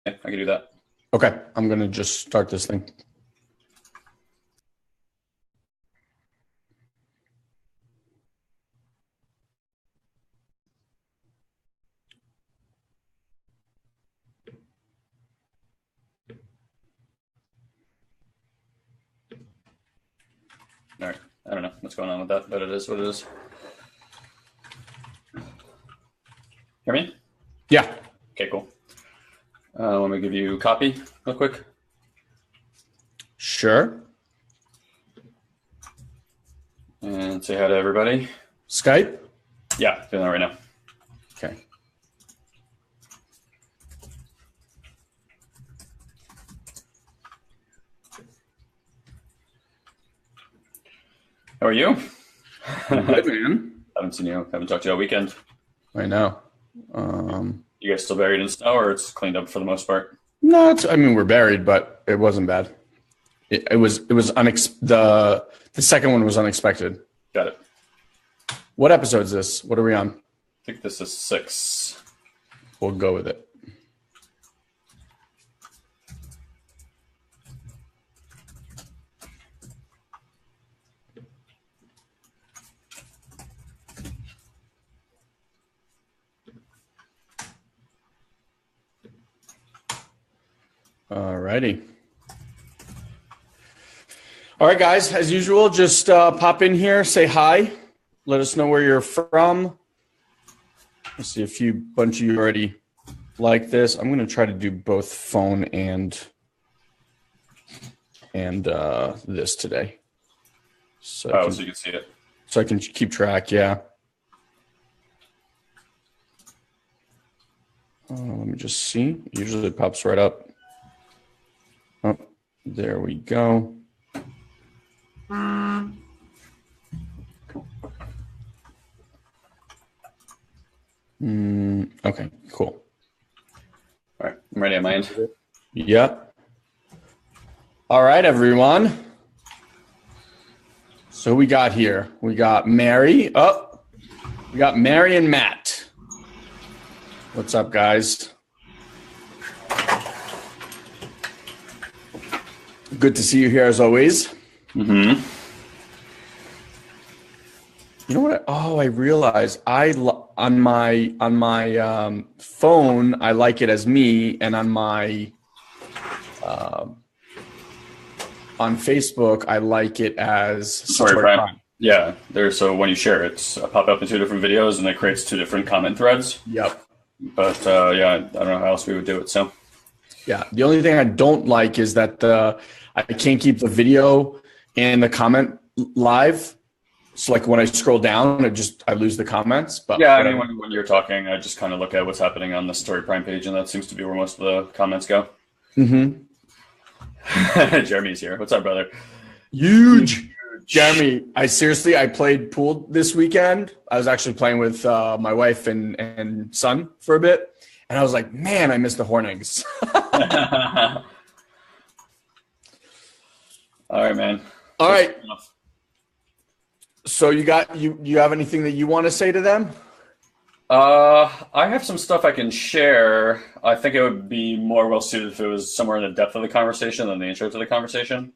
I can do that. Okay, I'm going to just start this thing. All right. I don't know what's going on with that, but it is what it is. Hear me? Yeah. Okay, cool. Let me give you a copy real quick. Sure. And say hi to everybody. Skype? Yeah, doing that right now. Okay. How are you? Good, man. Haven't seen you. Haven't talked to you all weekend. I know. You guys still buried in snow, or it's cleaned up for the most part? No, we're buried, but it wasn't bad. The second one was unexpected. Got it. What episode is this? What are we on? I think this is 6. We'll go with it. All righty. All right, guys, as usual, just pop in here, say hi. Let us know where you're from. I see a bunch of you already like this. I'm going to try to do both phone and this today. So you can see it. So I can keep track, yeah. Let me just see. Usually it pops right up. Oh, there we go. Okay, cool. All right, I'm ready on my end. Yep. All right, everyone. So we got here. We got Mary. We got Mary and Matt. What's up, guys? Good to see you here as always. Mm-hmm. You know what? I realized on my phone I like it as me, and on my on Facebook I like it as SatoriPrime. Yeah, so when you share it, it's pop up in 2 different videos, and it creates 2 different comment threads. Yep. But yeah, I don't know how else we would do it. So yeah, the only thing I don't like is that I can't keep the video and the comment live. So like when I scroll down, I lose the comments. But yeah, I mean, when you're talking, I just kind of look at what's happening on the SatoriPrime page, and that seems to be where most of the comments go. Mm-hmm. Jeremy's here. What's up, brother? Huge. Jeremy, I played pool this weekend. I was actually playing with my wife and son for a bit. And I was like, man, I miss the horn eggs. All right, man. All right. So you have anything that you want to say to them? I have some stuff I can share. I think it would be more well suited if it was somewhere in the depth of the conversation than the intro to the conversation.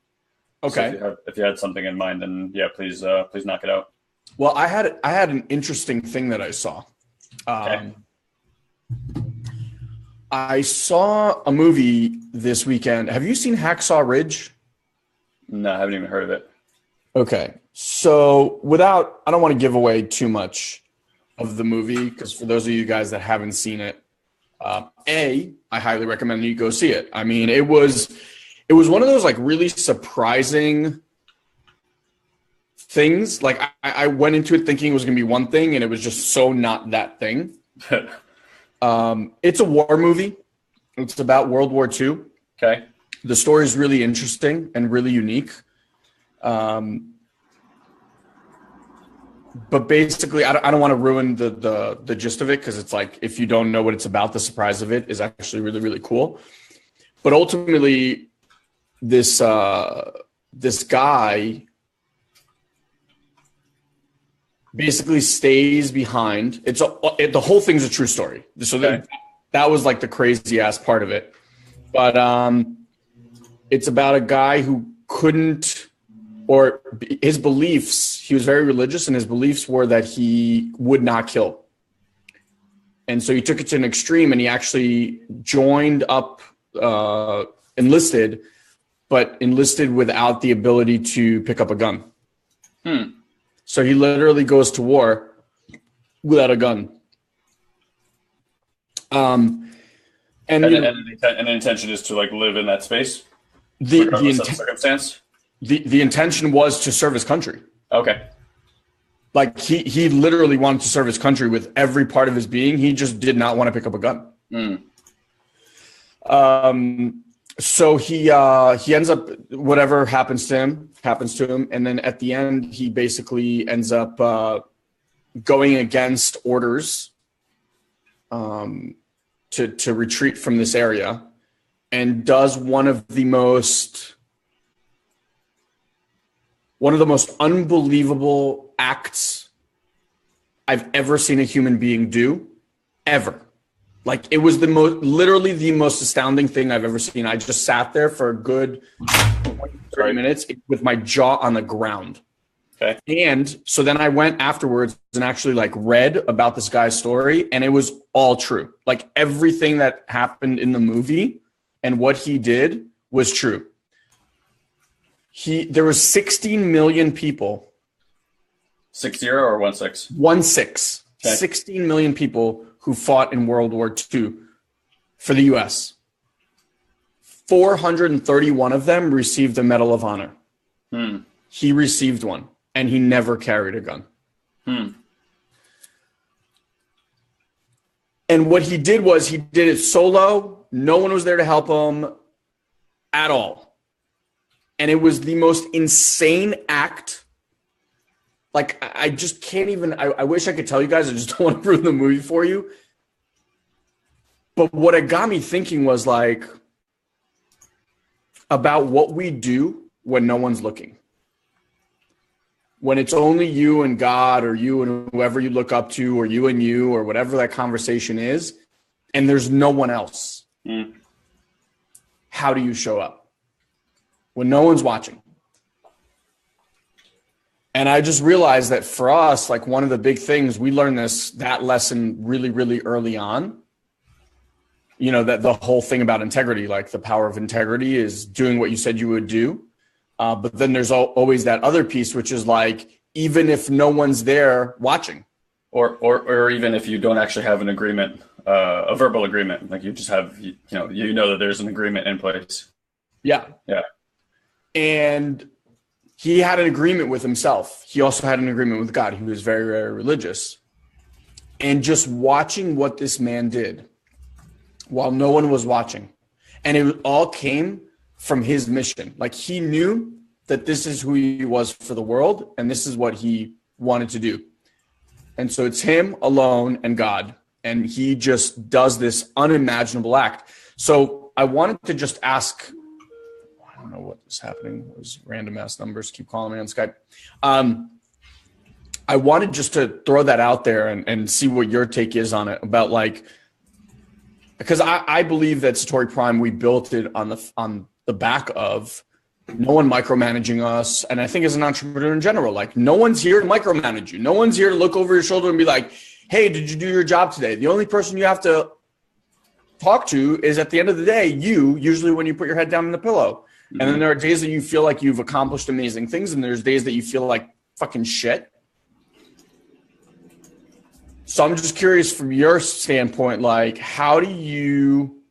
Okay. So if you had something in mind, then yeah, please knock it out. Well, I had an interesting thing that I saw. Okay. I saw a movie this weekend. Have you seen Hacksaw Ridge? No, I haven't even heard of it. Okay. So I don't want to give away too much of the movie, because for those of you guys that haven't seen it, I highly recommend you go see it. I mean, it was one of those like really surprising things. Like I went into it thinking it was going to be one thing, and it was just so not that thing. It's a war movie. It's about World War II. Okay. The story is really interesting and really unique. But basically, I don't want to ruin the gist of it, because it's like, if you don't know what it's about, the surprise of it is actually really, really cool. But ultimately, this guy basically stays behind. The whole thing's a true story. So that was like the crazy ass part of it. But it's about a guy who couldn't, or his beliefs, he was very religious, and his beliefs were that he would not kill. And so he took it to an extreme, and he actually joined up, enlisted, but enlisted without the ability to pick up a gun. So he literally goes to war without a gun. And the intention is to like live in that space, regardless of the circumstance. The intention was to serve his country. Okay. Like he literally wanted to serve his country with every part of his being. He just did not want to pick up a gun. So he ends up, whatever happens to him, and then at the end he basically ends up going against orders to retreat from this area, and does one of the most unbelievable acts I've ever seen a human being do, ever. Like, it was literally the most astounding thing I've ever seen. I just sat there for a good 30 minutes with my jaw on the ground. Okay. And so then I went afterwards and actually like read about this guy's story, and it was all true. Like, everything that happened in the movie and what he did was true. There was 16 million people. 60 or 16? 16. Okay. 16 million people who fought in World War II for the U.S. 431 of them received a Medal of Honor. He received one, and he never carried a gun. And what he did was he did it solo. No one was there to help him at all. And it was the most insane act. Like, I just can't even, I wish I could tell you guys. I just don't want to ruin the movie for you. But what it got me thinking was like about what we do when no one's looking. When it's only you and God, or you and whoever you look up to, or you and you, or whatever that conversation is, and there's no one else. How do you show up when no one's watching? And I just realized that for us, like, one of the big things, we learned that lesson really, really early on. You know, that the whole thing about integrity, like the power of integrity is doing what you said you would do. But then there's always that other piece, which is like, even if no one's there watching. Or even if you don't actually have an agreement, a verbal agreement, like you just have, you know that there's an agreement in place. Yeah. Yeah. And he had an agreement with himself. He also had an agreement with God. He was very, very religious. And just watching what this man did while no one was watching. And it all came from his mission. Like, he knew that this is who he was for the world, and this is what he wanted to do. And so it's him alone and God. And he just does this unimaginable act. So I wanted to just ask, I don't know what is happening. Those random ass numbers keep calling me on Skype. I wanted just to throw that out there and see what your take is on it, about like, because I believe that SatoriPrime, we built it on the back of no one micromanaging us. And I think as an entrepreneur in general, like, no one's here to micromanage you. No one's here to look over your shoulder and be like, hey, did you do your job today? The only person you have to talk to is, at the end of the day, usually when you put your head down in the pillow. And then there are days that you feel like you've accomplished amazing things, and there's days that you feel like fucking shit. So I'm just curious, from your standpoint, like, how do you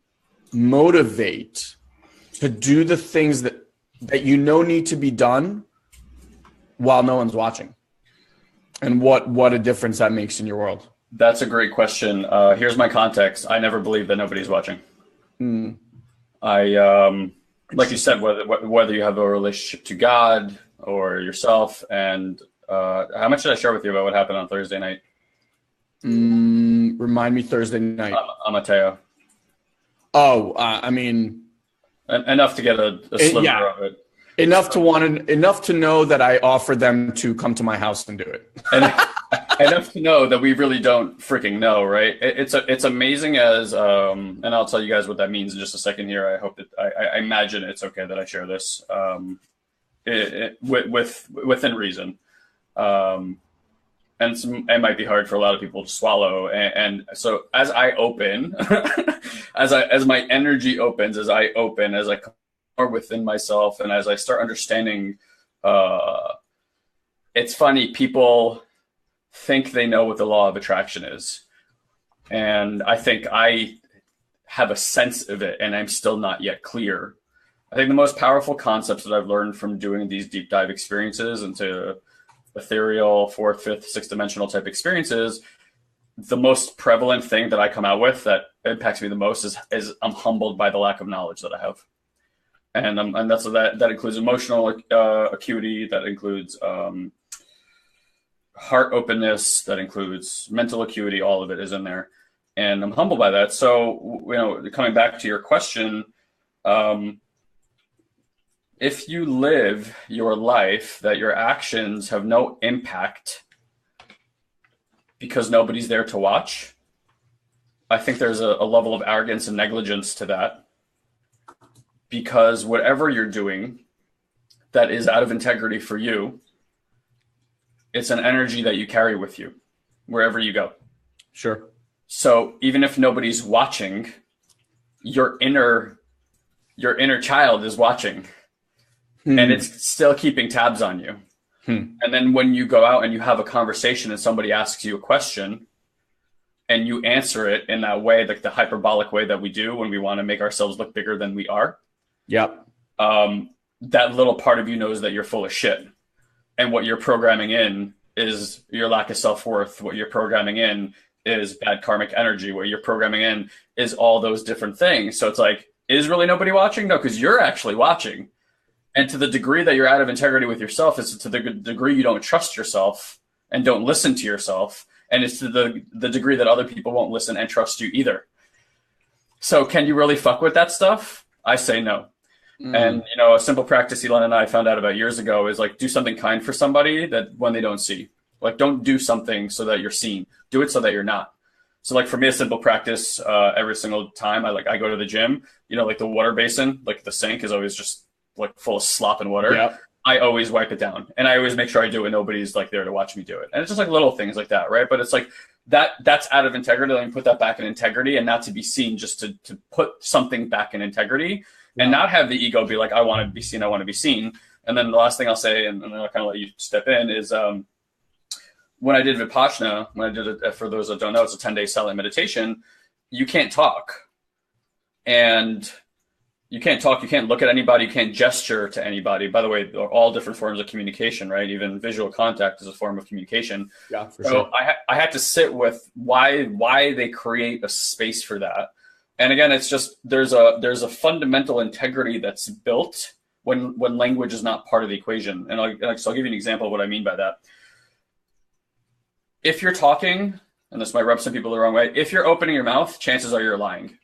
motivate to do the things that you know need to be done while no one's watching? And what a difference that makes in your world? That's a great question. Here's my context. I never believed that nobody's watching. Like you said, whether you have a relationship to God or yourself, and how much did I share with you about what happened on Thursday night? Remind me. Thursday night. Mateo. Oh, I mean, enough to get a sliver of it. Enough to know that I offered them to come to my house and do it. enough to know that we really don't freaking know, right? It's amazing as and I'll tell you guys what that means in just a second here. I hope that I imagine it's okay that I share this within reason. And it might be hard for a lot of people to swallow. And so as I open, as my energy opens, as I open, as I come more within myself, and as I start understanding, it's funny, people think they know what the law of attraction is. And I think I have a sense of it, and I'm still not yet clear. I think the most powerful concepts that I've learned from doing these deep dive experiences into ethereal, fourth, fifth, sixth dimensional type experiences, the most prevalent thing that I come out with that impacts me the most is I'm humbled by the lack of knowledge that I have. And that includes emotional acuity, that includes heart openness, that includes mental acuity. All of it is in there, and I'm humbled by that. So, coming back to your question, if you live your life that your actions have no impact because nobody's there to watch, I think there's a level of arrogance and negligence to that, because whatever you're doing that is out of integrity for you, it's an energy that you carry with you wherever you go. Sure. So even if nobody's watching, your inner child is watching, and it's still keeping tabs on you. And then when you go out and you have a conversation and somebody asks you a question and you answer it in that way, like the hyperbolic way that we do when we want to make ourselves look bigger than we are. Yep. That little part of you knows that you're full of shit. And what you're programming in is your lack of self-worth. What you're programming in is bad karmic energy. What you're programming in is all those different things. So it's like, is really nobody watching? No, because you're actually watching. And to the degree that you're out of integrity with yourself is to the degree you don't trust yourself and don't listen to yourself. And it's to the degree that other people won't listen and trust you either. So can you really fuck with that stuff? I say no. And, a simple practice Ilan and I found out about years ago is like, do something kind for somebody that when they don't see. Like, don't do something so that you're seen. Do it so that you're not. So like for me, a simple practice every single time I go to the gym, like the water basin, like the sink is always just like full of slop and water. Yep. I always wipe it down, and I always make sure I do it. Nobody's like there to watch me do it. And it's just like little things like that. Right. But it's like that's out of integrity. Let me put that back in integrity, and not to be seen, just to put something back in integrity. And not have the ego be like, I want to be seen, I want to be seen. And then the last thing I'll say, and then I'll kind of let you step in, is when I did Vipassana, when I did it, for those that don't know, it's a 10-day silent meditation, you can't talk. And you can't talk, you can't look at anybody, you can't gesture to anybody. By the way, they're all different forms of communication, right? Even visual contact is a form of communication. Yeah, for so sure. I had to sit with why they create a space for that. And again, it's just there's a fundamental integrity that's built when language is not part of the equation. And so I'll give you an example of what I mean by that. If you're talking, and this might rub some people the wrong way, if you're opening your mouth, chances are you're lying.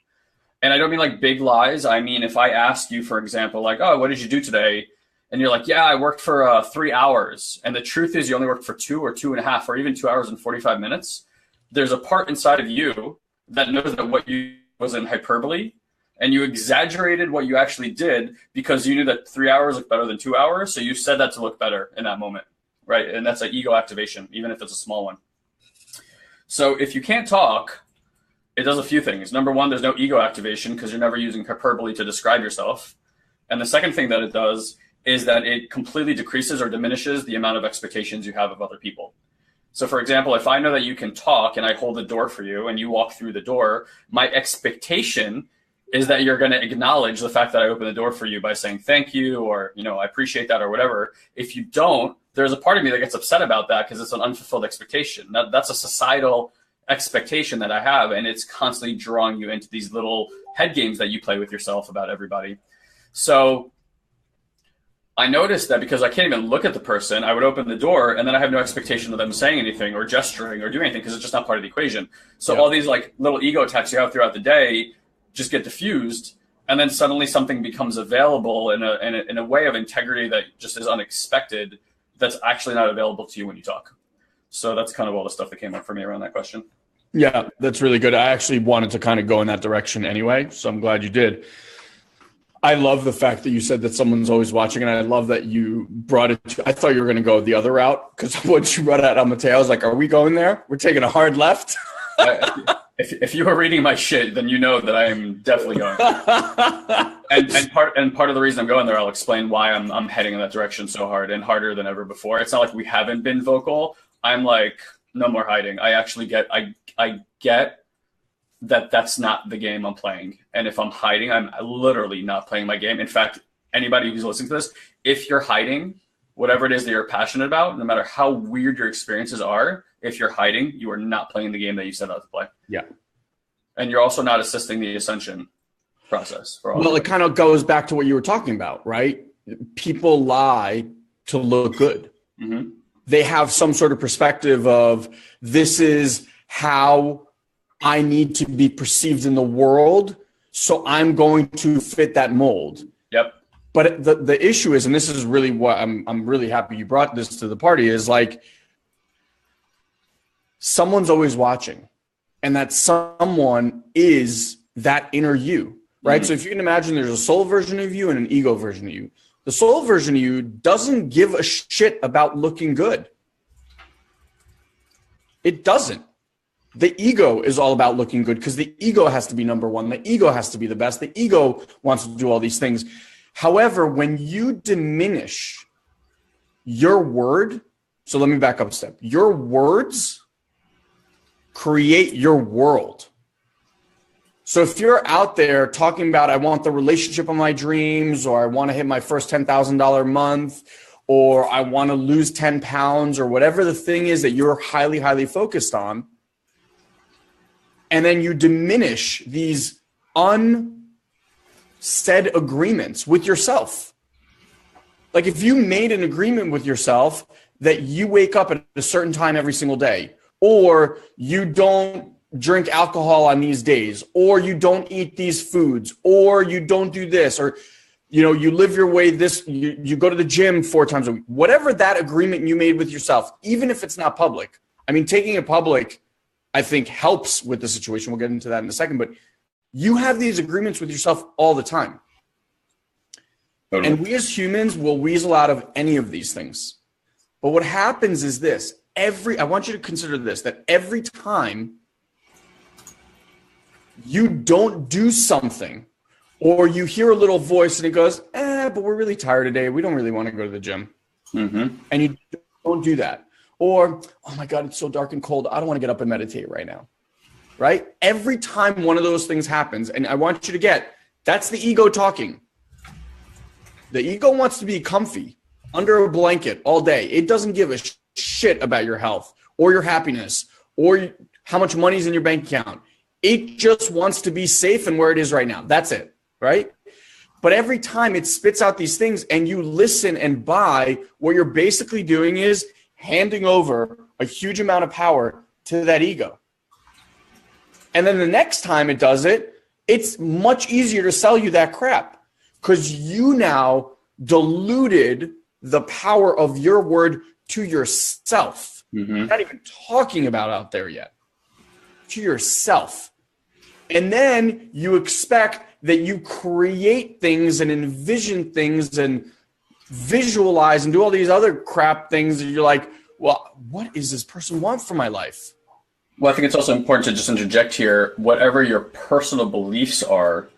And I don't mean like big lies. I mean, if I ask you, for example, like, oh, what did you do today? And you're like, yeah, I worked for 3 hours. And the truth is you only worked for 2 or 2.5 or even 2 hours and 45 minutes. There's a part inside of you that knows that what you was in hyperbole, and you exaggerated what you actually did because you knew that 3 hours looked better than 2 hours. So you said that to look better in that moment, right? And that's an ego activation, even if it's a small one. So if you can't talk, it does a few things. Number one, there's no ego activation because you're never using hyperbole to describe yourself. And the second thing that it does is that it completely decreases or diminishes the amount of expectations you have of other people. So for example, if I know that you can talk and I hold the door for you and you walk through the door, my expectation is that you're going to acknowledge the fact that I opened the door for you by saying thank you, or, I appreciate that, or whatever. If you don't, there's a part of me that gets upset about that because it's an unfulfilled expectation. That's a societal expectation that I have, and it's constantly drawing you into these little head games that you play with yourself about everybody. So I noticed that because I can't even look at the person, I would open the door and then I have no expectation of them saying anything or gesturing or doing anything because it's just not part of the equation. So all these like little ego attacks you have throughout the day just get diffused, and then suddenly something becomes available in a way of integrity that just is unexpected, that's actually not available to you when you talk. So that's kind of all the stuff that came up for me around that question. Yeah, that's really good. I actually wanted to kind of go in that direction anyway, so I'm glad you did. I love the fact that you said that someone's always watching, and I love that you brought it to, I thought you were going to go the other route, because once you brought it out on Mateo, I was like, are we going there? We're taking a hard left? If you were reading my shit, then you know that I am definitely going. and part of the reason I'm going there, I'll explain why I'm heading in that direction so hard and harder than ever before. It's not like we haven't been vocal. I'm like, no more hiding. I actually get I get that that's not the game I'm playing. And if I'm hiding, I'm literally not playing my game. In fact, anybody who's listening to this, if you're hiding, whatever it is that you're passionate about, no matter how weird your experiences are, if you're hiding, you are not playing the game that you set out to play. Yeah. And you're also not assisting the ascension process. Well, it kind of goes back to what you were talking about, right? People lie to look good. Mm-hmm. They have some sort of perspective of this is how I need to be perceived in the world, so I'm going to fit that mold. Yep. But the issue is, and this is really what I'm really happy you brought this to the party, is like someone's always watching, and that someone is that inner you, right? Mm-hmm. So if you can imagine there's a soul version of you and an ego version of you. The soul version of you doesn't give a shit about looking good. It doesn't. The ego is all about looking good because the ego has to be number one. The ego has to be the best. The ego wants to do all these things. However, when you diminish your word, so let me back up a step. Your words create your world. So if you're out there talking about, I want the relationship of my dreams, or I want to hit my first $10,000 month, or I want to lose 10 pounds, or whatever the thing is that you're highly, highly focused on, and then you diminish these unsaid agreements with yourself. Like if you made an agreement with yourself that you wake up at a certain time every single day, or you don't drink alcohol on these days, or you don't eat these foods, or you don't do this, or you live your way this, you go to the gym 4 times a week, whatever that agreement you made with yourself, even if it's not public. I mean, taking it public, I think, helps with the situation. We'll get into that in a second, but you have these agreements with yourself all the time. Totally. And we as humans will weasel out of any of these things. But what happens is this, I want you to consider this, that every time you don't do something, or you hear a little voice and it goes, but we're really tired today, we don't really want to go to the gym. Mm-hmm. And you don't do that. Or, oh my God, it's so dark and cold, I don't want to get up and meditate right now. Right? Every time one of those things happens, and I want you to get, that's the ego talking. The ego wants to be comfy under a blanket all day. It doesn't give a shit about your health or your happiness or how much money's in your bank account. It just wants to be safe and where it is right now. That's it, right? But every time it spits out these things and you listen and buy, what you're basically doing is handing over a huge amount of power to that ego. And then the next time it does it, it's much easier to sell you that crap because you now diluted the power of your word to yourself. Mm-hmm. Not even talking about out there yet. To yourself. And then you expect that you create things and envision things and visualize and do all these other crap things that you're like, well, what is this person want from my life? Well, I think it's also important to just interject here, whatever your personal beliefs are,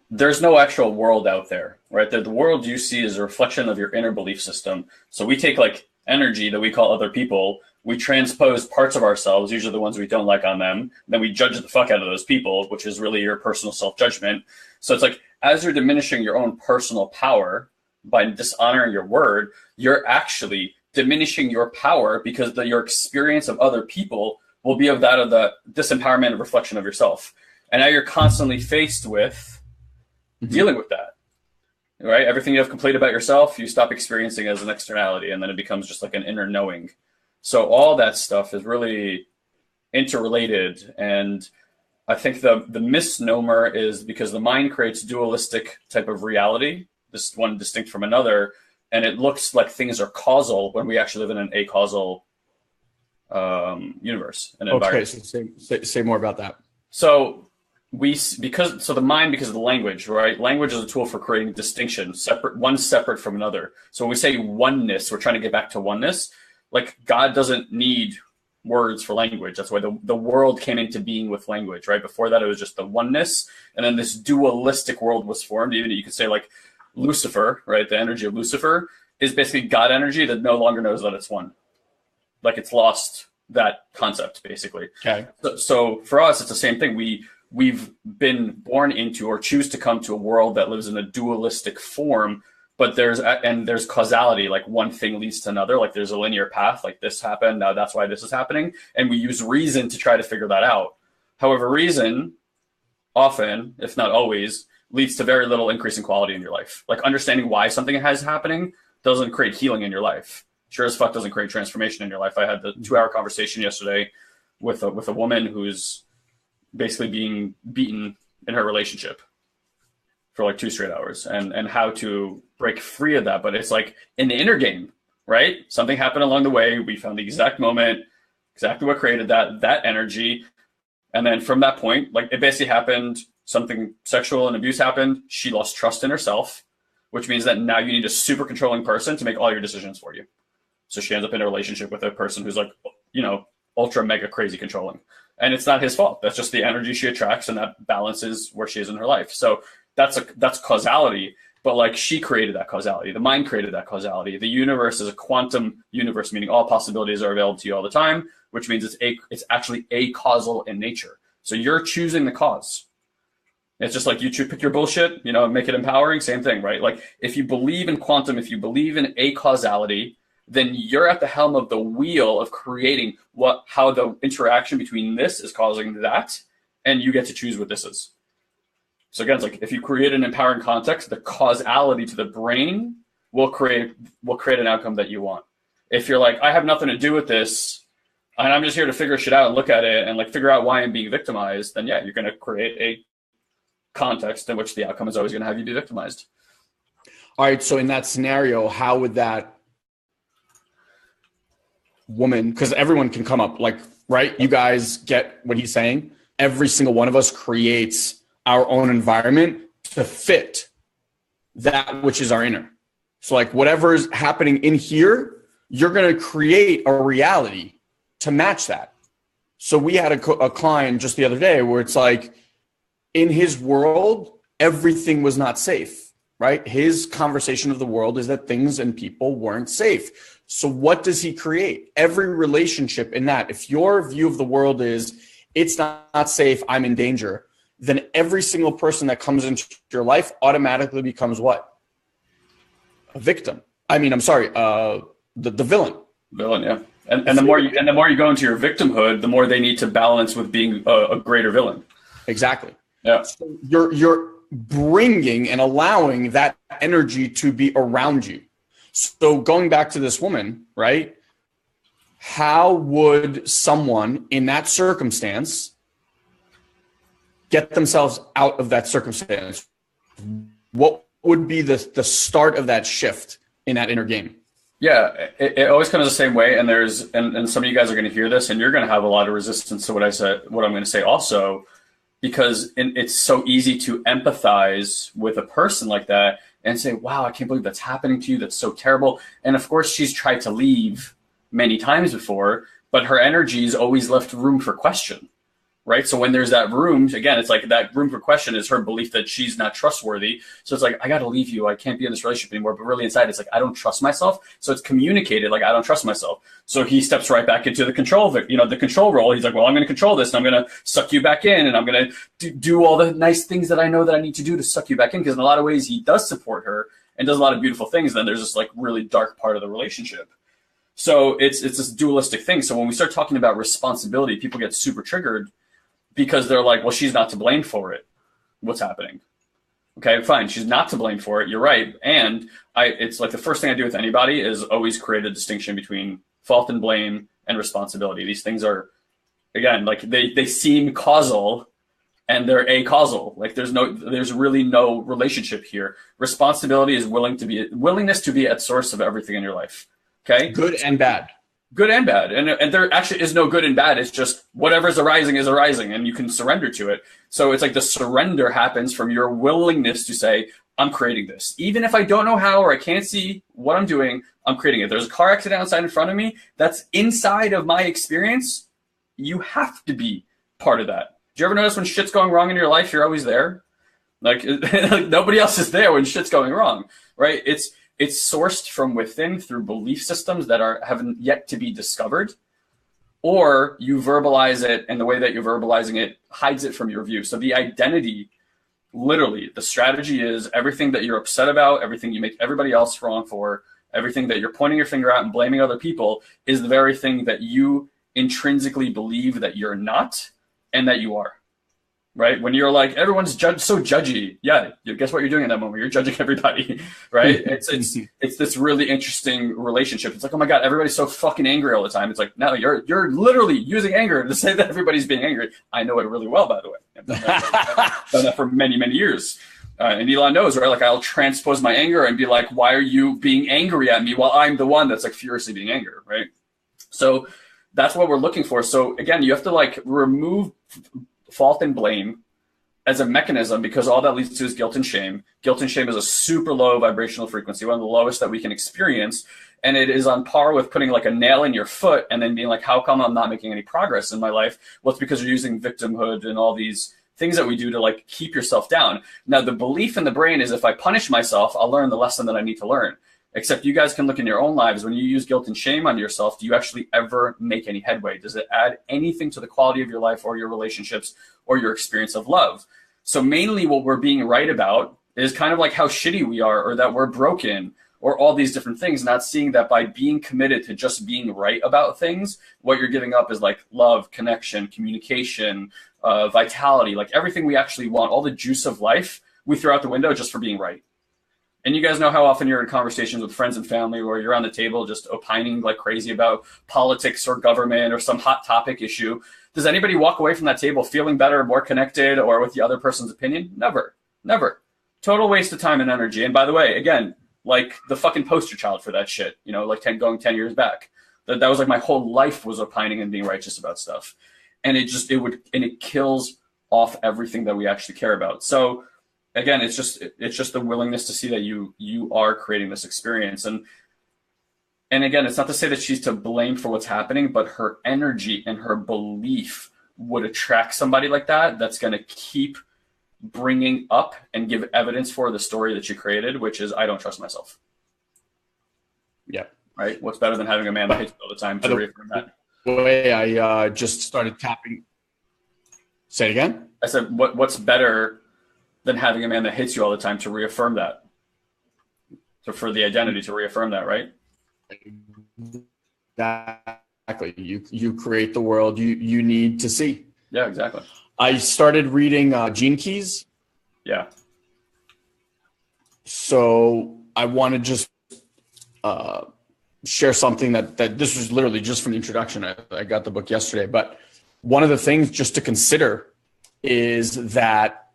there's no actual world out there, right? The world you see is a reflection of your inner belief system. So we take like energy that we call other people, we transpose parts of ourselves, usually the ones we don't like on them, then we judge the fuck out of those people, which is really your personal self-judgment. So it's like, as you're diminishing your own personal power by dishonoring your word, you're actually diminishing your power because your experience of other people will be of that of the disempowerment and reflection of yourself. And now you're constantly faced with dealing with that, right? Everything you have complete about yourself, you stop experiencing as an externality, and then it becomes just like an inner knowing. So all that stuff is really interrelated. And I think the misnomer is because the mind creates dualistic type of reality, this one distinct from another, and it looks like things are causal when we actually live in an acausal universe and Okay, environment. so say more about that. So the mind, because of the language, right? Language is a tool for creating distinction, one separate from another. So when we say oneness, we're trying to get back to oneness. Like God doesn't need words for language. That's why the world came into being with language, right? Before that, it was just the oneness, and then this dualistic world was formed. Even you could say like Lucifer, right? The energy of Lucifer is basically God energy that no longer knows that it's one. Like it's lost that concept, basically. Okay. So for us, it's the same thing. We've been born into or choose to come to a world that lives in a dualistic form, but there's causality, like one thing leads to another, like there's a linear path, like this happened, now that's why this is happening, and we use reason to try to figure that out. However, reason often, if not always, leads to very little increase in quality in your life. Like understanding why something is happening doesn't create healing in your life. Sure as fuck doesn't create transformation in your life. I had the 2-hour conversation yesterday with a woman who's basically being beaten in her relationship for like 2 straight hours, and how to break free of that. But it's like in the inner game, right? Something happened along the way. We found the exact moment, exactly what created that energy. And then from that point, like it basically happened, something sexual and abuse happened. She lost trust in herself, which means that now you need a super controlling person to make all your decisions for you. So she ends up in a relationship with a person who's like, ultra mega crazy controlling. And it's not his fault. That's just the energy she attracts, and that balances where she is in her life. So that's causality. But like she created that causality. The mind created that causality. The universe is a quantum universe, meaning all possibilities are available to you all the time, which means it's actually a-causal in nature. So you're choosing the cause. It's just like you pick your bullshit, make it empowering, same thing, right? Like if you believe in quantum, if you believe in a-causality, then you're at the helm of the wheel of creating how the interaction between this is causing that, and you get to choose what this is. So again, it's like if you create an empowering context, the causality to the brain will create an outcome that you want. If you're like, I have nothing to do with this, and I'm just here to figure shit out and look at it and like figure out why I'm being victimized, then yeah, you're going to create a context in which the outcome is always going to have you be victimized. All right. So in that scenario, how would that woman, because everyone can come up, like, right? You guys get what he's saying. Every single one of us creates our own environment to fit that which is our inner. So like whatever is happening in here, you're going to create a reality to match that. So we had a client just the other day where it's like in his world, everything was not safe, right? His conversation of the world is that things and people weren't safe. So what does he create? Every relationship in that, if your view of the world is it's not safe, I'm in danger, then every single person that comes into your life automatically becomes what? A victim. The villain. Villain, yeah. And the more you go into your victimhood, the more they need to balance with being a greater villain. Exactly. Yeah. So you're bringing and allowing that energy to be around you. So going back to this woman, right? How would someone in that circumstance get themselves out of that circumstance? What would be the start of that shift in that inner game? Yeah, it always comes the same way. And and some of you guys are going to hear this, and you're going to have a lot of resistance to what I'm going to say also, because it's so easy to empathize with a person like that and say, wow, I can't believe that's happening to you. That's so terrible. And of course, she's tried to leave many times before, but her energy's always left room for question, right? So when there's that room, again, it's like that room for question is her belief that she's not trustworthy. So it's like, I got to leave you. I can't be in this relationship anymore. But really inside, it's like, I don't trust myself. So it's communicated like, I don't trust myself. So he steps right back into the control role. He's like, well, I'm going to control this, and I'm going to suck you back in, and I'm going to do all the nice things that I know that I need to do to suck you back in. Because in a lot of ways, he does support her and does a lot of beautiful things. Then there's this like really dark part of the relationship. So it's this dualistic thing. So when we start talking about responsibility, people get super triggered because they're like, well, she's not to blame for it. What's happening? Okay, fine. She's not to blame for it. You're right. And it's like the first thing I do with anybody is always create a distinction between fault and blame and responsibility. These things are, again, like they seem causal and they're a-causal. Like there's really no relationship here. Responsibility is willingness to be at source of everything in your life. Okay? Good and bad. good and bad. And there actually is no good and bad. It's just whatever's arising is arising, and you can surrender to it. So it's like the surrender happens from your willingness to say, I'm creating this. Even if I don't know how or I can't see what I'm doing, I'm creating it. There's a car accident outside in front of me that's inside of my experience. You have to be part of that. Do you ever notice when shit's going wrong in your life, you're always there? Like nobody else is there when shit's going wrong, right? It's sourced from within through belief systems that haven't yet to be discovered, or you verbalize it, and the way that you're verbalizing it hides it from your view. So the identity, literally, the strategy is everything that you're upset about, everything you make everybody else wrong for, everything that you're pointing your finger at and blaming other people is the very thing that you intrinsically believe that you're not and that you are. Right? When you're like, everyone's so judgy. Yeah, guess what you're doing in that moment? You're judging everybody, right? It's this really interesting relationship. It's like, oh my God, everybody's so fucking angry all the time. It's like, no, you're literally using anger to say that everybody's being angry. I know it really well, by the way. I've done that for many, many years. And Ilan knows, right? Like, I'll transpose my anger and be like, why are you being angry at me while I'm the one that's like furiously being angry, right? So that's what we're looking for. So again, you have to like remove fault and blame as a mechanism, because all that leads to is guilt and shame. Guilt and shame is a super low vibrational frequency, one of the lowest that we can experience. And it is on par with putting like a nail in your foot and then being like, how come I'm not making any progress in my life? Well, it's because you're using victimhood and all these things that we do to like keep yourself down. Now, the belief in the brain is if I punish myself, I'll learn the lesson that I need to learn. Except you guys can look in your own lives. When you use guilt and shame on yourself, do you actually ever make any headway? Does it add anything to the quality of your life or your relationships or your experience of love? So mainly what we're being right about is kind of like how shitty we are, or that we're broken, or all these different things, not seeing that by being committed to just being right about things, what you're giving up is like love, connection, communication, vitality, like everything we actually want, all the juice of life, we throw out the window just for being right. And you guys know how often you're in conversations with friends and family where you're on the table just opining like crazy about politics or government or some hot topic issue. Does anybody walk away from that table feeling better, more connected, or with the other person's opinion? Never. Never. Total waste of time and energy. And by the way, again, like the fucking poster child for that shit, you know, like going 10 years back. That was like my whole life was opining and being righteous about stuff. And it kills off everything that we actually care about. So again, it's just the willingness to see that you are creating this experience. And again, it's not to say that she's to blame for what's happening, but her energy and her belief would attract somebody like that that's going to keep bringing up and give evidence for the story that you created, which is, I don't trust myself. Yeah. Right? What's better than having a man that hates you all the time to reaffirm that? The way I just started tapping. Say it again? I said, what's better than having a man that hits you all the time to reaffirm that? So for the identity to reaffirm that, right? Exactly. You create the world you need to see. Yeah, exactly. I started reading Gene Keys. Yeah. So I want to just share something that this was literally just from the introduction. I got the book yesterday, but one of the things just to consider is that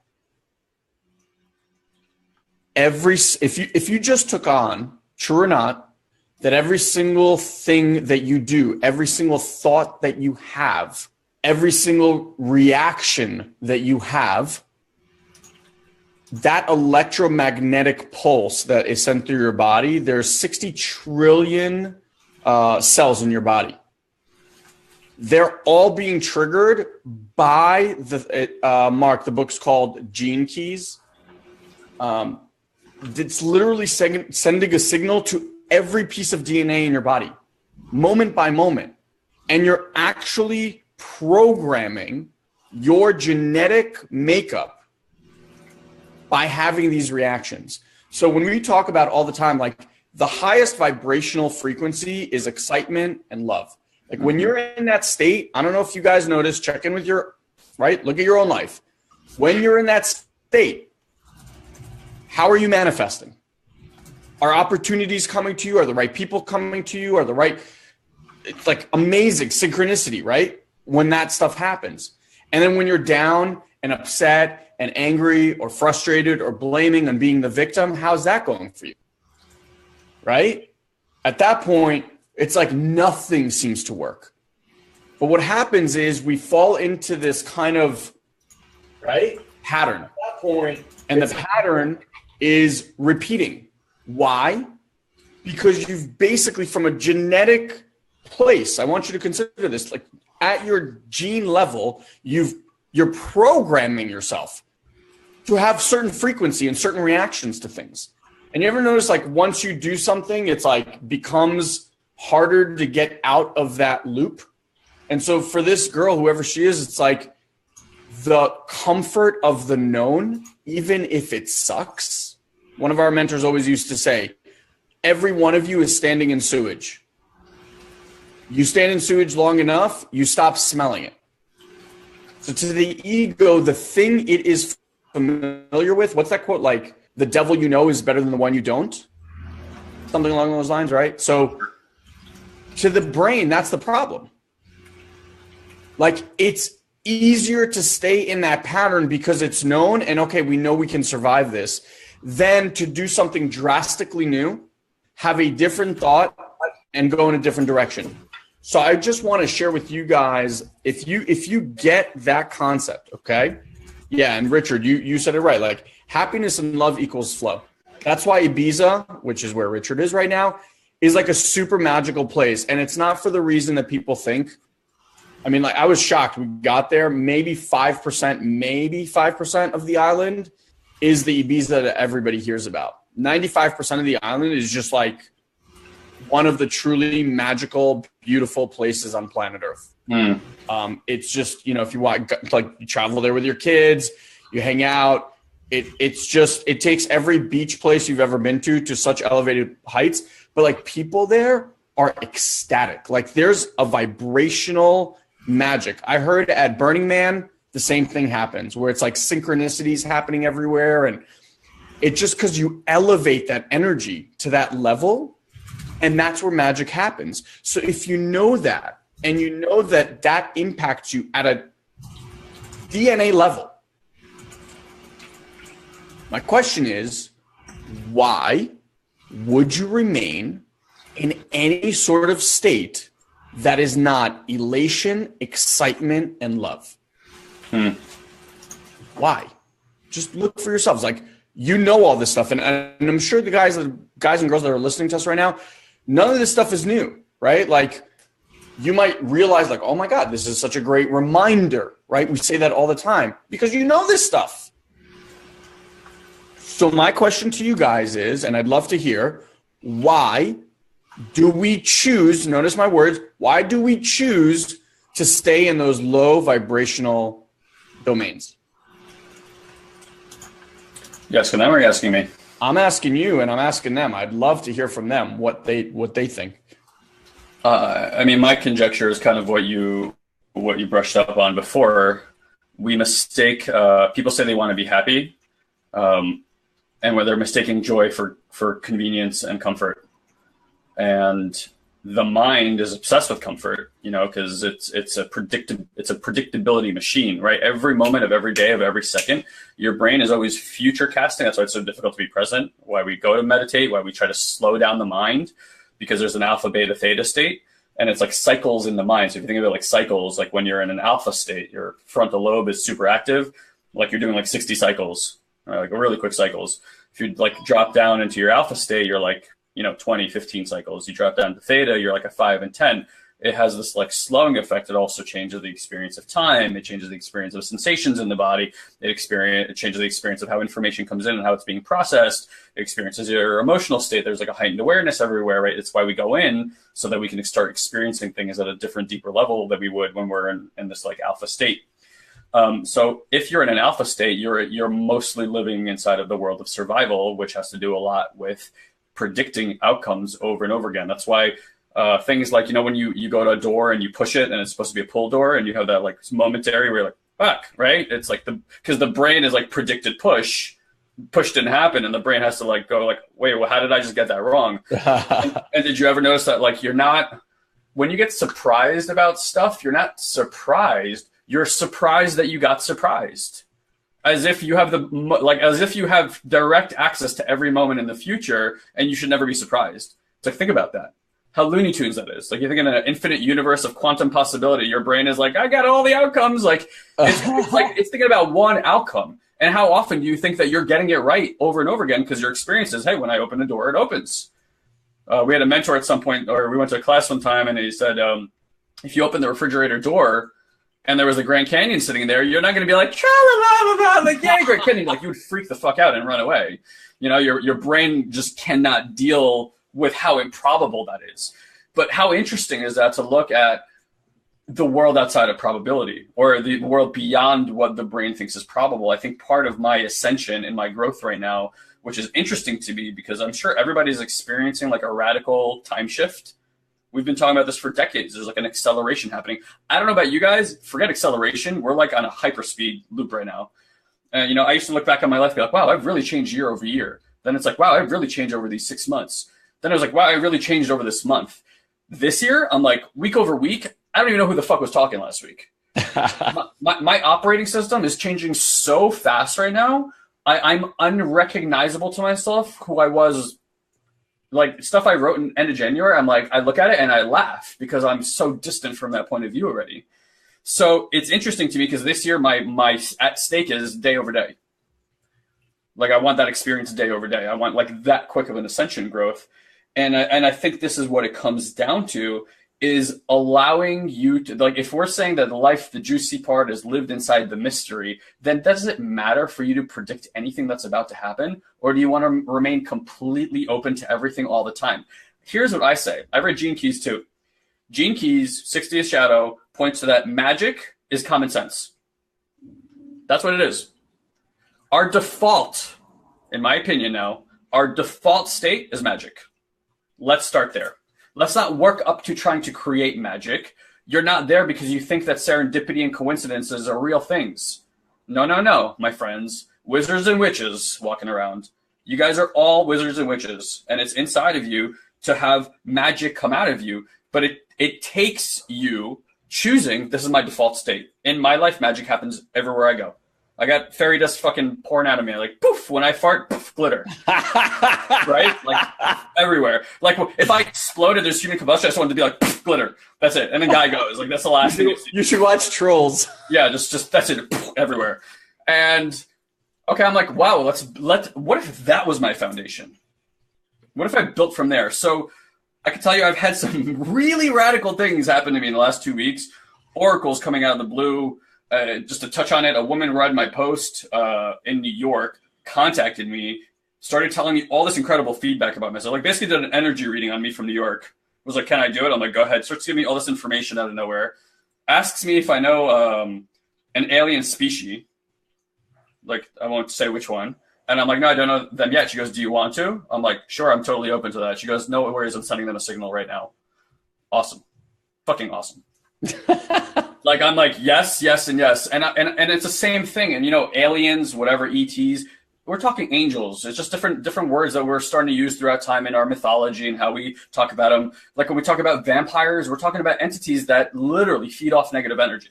if you just took on, true or not, that every single thing that you do, every single thought that you have, every single reaction that you have, that electromagnetic pulse that is sent through your body, there's 60 trillion cells in your body. They're all being triggered by Mark, the book's called Gene Keys. It's literally sending a signal to every piece of DNA in your body, moment by moment. And you're actually programming your genetic makeup by having these reactions. So when we talk about all the time, like the highest vibrational frequency is excitement and love. Like when you're in that state, I don't know if you guys notice, check in with look at your own life. When you're in that state, how are you manifesting? Are opportunities coming to you? Are the right people coming to you? It's like amazing synchronicity, right? When that stuff happens. And then when you're down and upset and angry or frustrated or blaming and being the victim, how's that going for you? Right? At that point, It's like nothing seems to work. But what happens is we fall into this kind of pattern. At that point, and the pattern is repeating. Why? Because you've basically, from a genetic place, I want you to consider this, like at your gene level, you're programming yourself to have certain frequency and certain reactions to things. And you ever notice, like, once you do something, it's like becomes harder to get out of that loop. And so for this girl, whoever she is, it's like the comfort of the known, even if it sucks. One of our mentors always used to say, every one of you is standing in sewage. You stand in sewage long enough, you stop smelling it. So to the ego, the thing it is familiar with, what's that quote? Like, the devil you know is better than the one you don't. Something along those lines, right? So to the brain, that's the problem. Like, it's easier to stay in that pattern because it's known and okay, we know we can survive this, than to do something drastically new, have a different thought, and go in a different direction. So I just want to share with you guys, if you get that concept, okay? Yeah, and Richard, you said it right. Like, happiness and love equals flow. That's why Ibiza, which is where Richard is right now, is like a super magical place. And it's not for the reason that people think. I mean, like, I was shocked. We got there, maybe 5% of the island is the Ibiza that everybody hears about. 95% of the island is just like one of the truly magical, beautiful places on planet Earth. It's just, if you want, like, you travel there with your kids, you hang out. It takes every beach place you've ever been to such elevated heights. But like, people there are ecstatic. Like, there's a vibrational magic. I heard at Burning Man, the same thing happens where it's like synchronicities happening everywhere. And it's just because you elevate that energy to that level, and that's where magic happens. So if you know that, and you know that that impacts you at a DNA level, my question is, why would you remain in any sort of state that is not elation, excitement, and love? Why? Just look for yourselves. Like, you know all this stuff, and I'm sure the guys and girls that are listening to us right now, none of this stuff is new, right? Like, you might realize, like, oh my God, this is such a great reminder, right? We say that all the time because you know this stuff. So my question to you guys is, and I'd love to hear, why do we choose, notice my words, why do we choose to stay in those low vibrational domains? You asking them or are you asking me? I'm asking you and I'm asking them. I'd love to hear from them what they think. I mean, my conjecture is kind of what you brushed up on before. We mistake, people say they want to be happy, and where they're mistaking joy for convenience and comfort. And the mind is obsessed with comfort, because it's a predictability machine, right? Every moment of every day of every second, your brain is always future casting. That's why it's so difficult to be present, why we go to meditate, why we try to slow down the mind, because there's an alpha, beta, theta state. And it's like cycles in the mind. So if you think of it like cycles, like when you're in an alpha state, your frontal lobe is super active, like you're doing like 60 cycles, right? Like really quick cycles. If you like drop down into your alpha state, you're like, 20, 15 cycles. You drop down to theta, you're like a 5 and 10. It has this like slowing effect. It also changes the experience of time. It changes the experience of sensations in the body. It changes the experience of how information comes in and how it's being processed. It experiences your emotional state. There's like a heightened awareness everywhere, right? It's why we go in so that we can start experiencing things at a different, deeper level that we would when we're in this like alpha state. So if you're in an alpha state, you're mostly living inside of the world of survival, which has to do a lot with predicting outcomes over and over again. That's why things like, when you go to a door and you push it and it's supposed to be a pull door and you have that like momentary where you're like, fuck, right? It's like because the brain is like predicted push didn't happen, and the brain has to like go like, wait, well, how did I just get that wrong? and did you ever notice that like when you get surprised about stuff, you're not surprised. You're surprised that you got surprised. As if you have direct access to every moment in the future, and you should never be surprised. It's like, think about that. how Looney Tunes that is. Like, you think in an infinite universe of quantum possibility, your brain is like, I got all the outcomes. Like, it's thinking about one outcome. And how often do you think that you're getting it right over and over again? Because your experience is, hey, when I open the door, it opens. We had a mentor at some point, or we went to a class one time, and he said, if you open the refrigerator door and there was a Grand Canyon sitting there, you're not going to be like, tra-la-la-la-la, like, yeah, Grand Canyon. Like, you would freak the fuck out and run away. You know, your brain just cannot deal with how improbable that is. But how interesting is that to look at the world outside of probability, or the world beyond what the brain thinks is probable? I think part of my ascension and my growth right now, which is interesting to me because I'm sure everybody's experiencing like a radical time shift. We've been talking about this for decades. There's like an acceleration happening. I don't know about you guys. Forget acceleration. We're like on a hyperspeed loop right now. You know, I used to look back on my life and be like, wow, I've really changed year over year. Then it's like, wow, I've really changed over these 6 months. Then I was like, wow, I really changed over this month. This year, I'm like, week over week, I don't even know who the fuck was talking last week. my operating system is changing so fast right now. I'm unrecognizable to myself who I was. Like, stuff I wrote in end of January, I'm like, I look at it and I laugh because I'm so distant from that point of view already. So it's interesting to me because this year my at stake is day over day. Like, I want that experience day over day. I want like that quick of an ascension growth. And I think this is what it comes down to, is allowing you to, like, if we're saying that life, the juicy part, is lived inside the mystery, then does it matter for you to predict anything that's about to happen? Or do you want to remain completely open to everything all the time? Here's what I say. I read Gene Key's too. Gene Key's 60th Shadow points to that magic is common sense. That's what it is. Our default, in my opinion now, our default state is magic. Let's start there. Let's not work up to trying to create magic. You're not there because you think that serendipity and coincidences are real things. No, no, no, my friends. Wizards and witches walking around. You guys are all wizards and witches, and it's inside of you to have magic come out of you. But it takes you choosing, this is my default state. In my life, magic happens everywhere I go. I got fairy dust fucking pouring out of me. Like, poof, when I fart, poof, glitter. Right? Like, everywhere. Like, if I exploded, there's human combustion, I just wanted to be like, poof, glitter. That's it. And then guy goes. Like, that's the last thing you see. You should watch Trolls. Yeah, just that's it. Poof, everywhere. And, okay, I'm like, wow, what if that was my foundation? What if I built from there? So, I can tell you I've had some really radical things happen to me in the last 2 weeks. Oracles coming out of the blue. Just to touch on it, a woman read my post in New York, contacted me, started telling me all this incredible feedback about myself. Like, basically did an energy reading on me from New York. Was like, can I do it? I'm like, go ahead. Starts giving me all this information out of nowhere. Asks me if I know an alien species. Like, I won't say which one. And I'm like, no, I don't know them yet. She goes, do you want to? I'm like, sure, I'm totally open to that. She goes, no worries, I'm sending them a signal right now. Awesome. Fucking awesome. Like, I'm like, yes, yes, and yes. And it's the same thing. And, you know, aliens, whatever, ETs, we're talking angels. It's just different words that we're starting to use throughout time in our mythology and how we talk about them. Like, when we talk about vampires, we're talking about entities that literally feed off negative energy.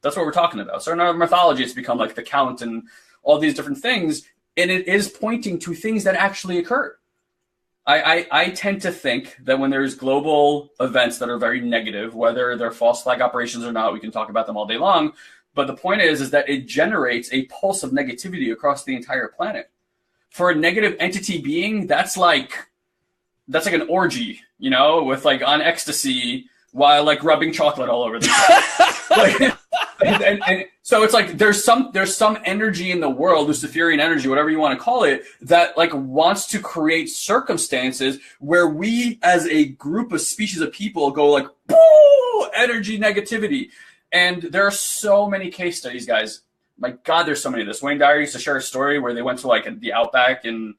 That's what we're talking about. So in our mythology, it's become like the Count and all these different things. And it is pointing to things that actually occur. I tend to think that when there's global events that are very negative, whether they're false flag operations or not, we can talk about them all day long. But the point is that it generates a pulse of negativity across the entire planet. For a negative entity being, that's like an orgy, you know, with like on ecstasy while like rubbing chocolate all over the place. Like, and so it's like there's some energy in the world, Luciferian energy, whatever you want to call it, that like wants to create circumstances where we as a group of species of people go like, boo, energy negativity. And there are so many case studies, guys. My God, there's so many of this. Wayne Dyer used to share a story where they went to like the outback in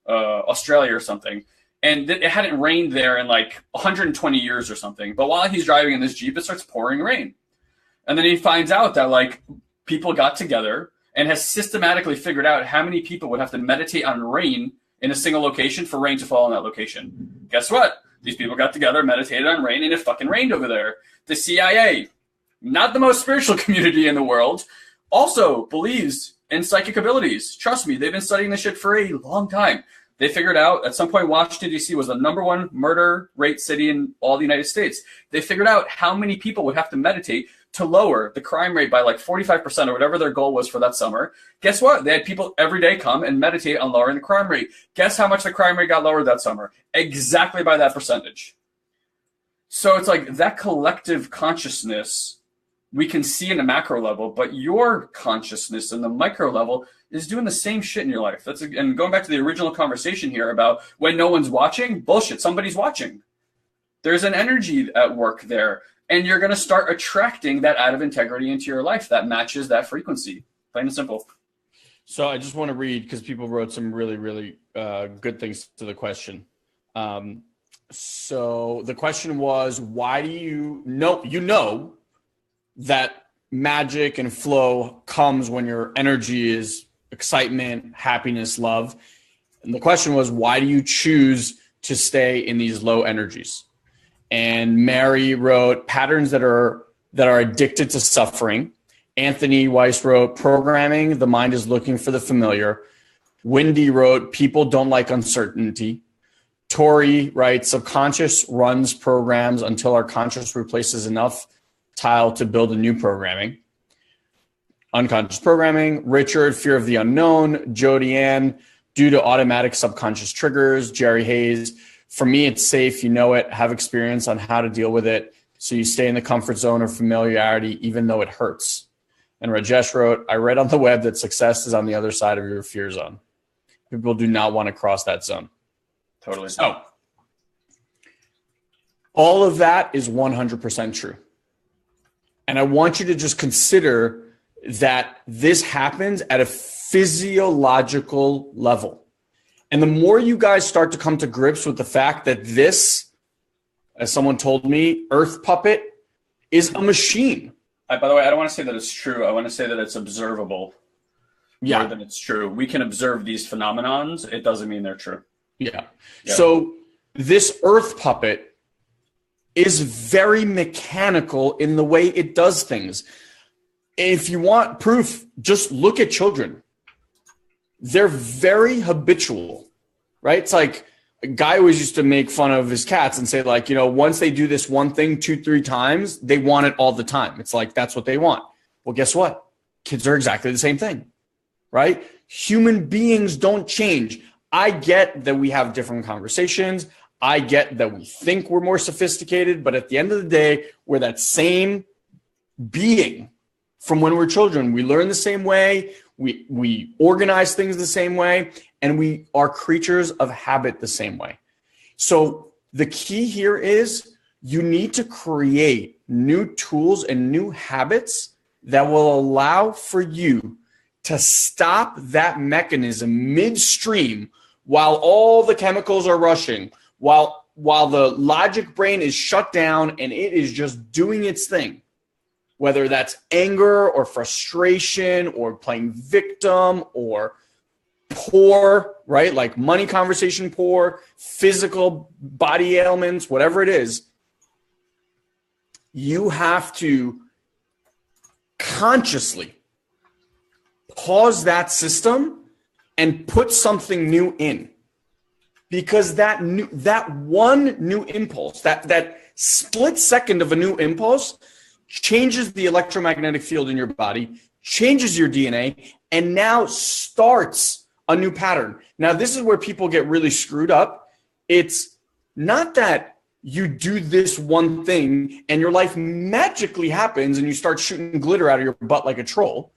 Australia or something. And it hadn't rained there in like 120 years or something. But while he's driving in this Jeep, it starts pouring rain. And then he finds out that like people got together and has systematically figured out how many people would have to meditate on rain in a single location for rain to fall in that location. Guess what? These people got together, meditated on rain, and it fucking rained over there. The CIA, not the most spiritual community in the world, also believes in psychic abilities. Trust me, they've been studying this shit for a long time. They figured out at some point Washington, D.C. was the #1 murder rate city in all the United States. They figured out how many people would have to meditate to lower the crime rate by like 45% or whatever their goal was for that summer. Guess what? They had people every day come and meditate on lowering the crime rate. Guess how much the crime rate got lowered that summer? Exactly by that percentage. So it's like that collective consciousness we can see in a macro level, but your consciousness in the micro level is doing the same shit in your life. And going back to the original conversation here about when no one's watching, bullshit, somebody's watching. There's an energy at work there, and you're going to start attracting that out of integrity into your life that matches that frequency. Plain and simple. So I just want to read, because people wrote some really, really good things to the question. So the question was, why do you know that magic and flow comes when your energy is excitement, happiness, love? And the question was, why do you choose to stay in these low energies? And Mary wrote, patterns that are addicted to suffering. Anthony Weiss wrote, programming, the mind is looking for the familiar. Wendy wrote, people don't like uncertainty. Tori writes, subconscious runs programs until our conscious replaces enough tile to build a new programming. Unconscious programming. Richard, fear of the unknown. Jody Ann, due to automatic subconscious triggers. Jerry Hayes, for me, it's safe. You know it, have experience on how to deal with it. So you stay in the comfort zone or familiarity, even though it hurts. And Rajesh wrote, I read on the web that success is on the other side of your fear zone. People do not want to cross that zone. Totally. So all of that is 100% true. And I want you to just consider that this happens at a physiological level. And the more you guys start to come to grips with the fact that this, as someone told me, earth puppet is a machine. By the way, I don't want to say that it's true. I want to say that it's observable more than it's true. We can observe these phenomenons. It doesn't mean they're true. Yeah. So this earth puppet is very mechanical in the way it does things. If you want proof, just look at children. They're very habitual, right? It's like a guy always used to make fun of his cats and say, like, once they do this one thing 2-3 times, they want it all the time. It's like, that's what they want. Well, guess what? Kids are exactly the same thing, right? Human beings don't change. I get that we have different conversations. I get that we think we're more sophisticated, but at the end of the day, we're that same being from when we're children. We learn the same way. We organize things the same way, and we are creatures of habit the same way. So the key here is you need to create new tools and new habits that will allow for you to stop that mechanism midstream while all the chemicals are rushing, while the logic brain is shut down and it is just doing its thing. Whether that's anger or frustration or playing victim or poor, right? Like money conversation poor, physical body ailments, whatever it is, you have to consciously pause that system and put something new in. Because that one new impulse, that split second of a new impulse changes the electromagnetic field in your body, changes your DNA, and now starts a new pattern. Now, this is where people get really screwed up. It's not that you do this one thing and your life magically happens and you start shooting glitter out of your butt like a troll.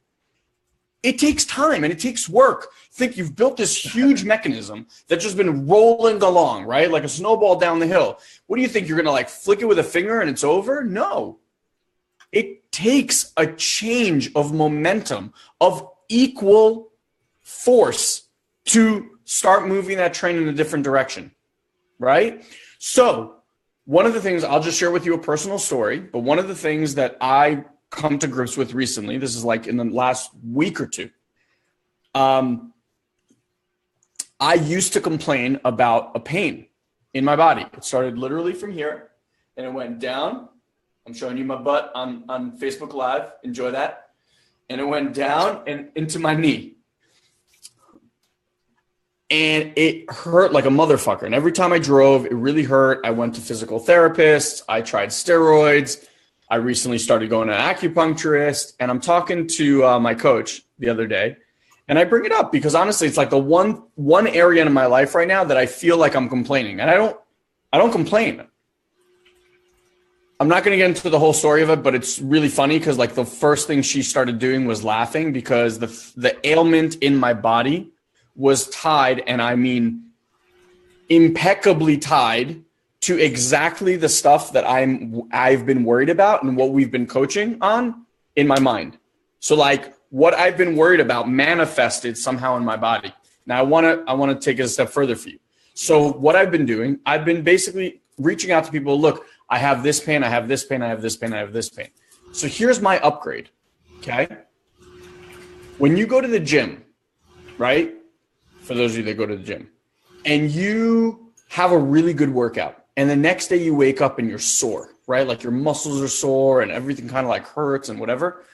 It takes time and it takes work. Think you've built this huge mechanism that's just been rolling along, right? Like a snowball down the hill. What do you think? You're going to like flick it with a finger and it's over? No. It takes a change of momentum, of equal force to start moving that train in a different direction, right? So one of the things, I'll just share with you a personal story, but one of the things that I come to grips with recently, this is like in the last week or two, I used to complain about a pain in my body. It started literally from here and it went down. I'm showing you my butt on Facebook Live. Enjoy that. And it went down and into my knee. and it hurt like a motherfucker. And every time I drove, it really hurt. I went to physical therapists. I tried steroids. I recently started going to an acupuncturist, and I'm talking to my coach the other day, and I bring it up because honestly, it's like the one area in my life right now that I feel like I'm complaining, and I don't complain. I'm not going to get into the whole story of it, but it's really funny because like the first thing she started doing was laughing because the ailment in my body was tied, and I mean impeccably tied to exactly the stuff that I've been worried about and what we've been coaching on in my mind. So like what I've been worried about manifested somehow in my body. Now I want to take it a step further for you. So what I've been doing, I've been basically reaching out to people. Look, I have this pain, I have this pain, I have this pain, I have this pain. So here's my upgrade. Okay. When you go to the gym, right? For those of you that go to the gym and you have a really good workout, and the next day you wake up and you're sore, right? Like your muscles are sore and everything kind of like hurts and whatever.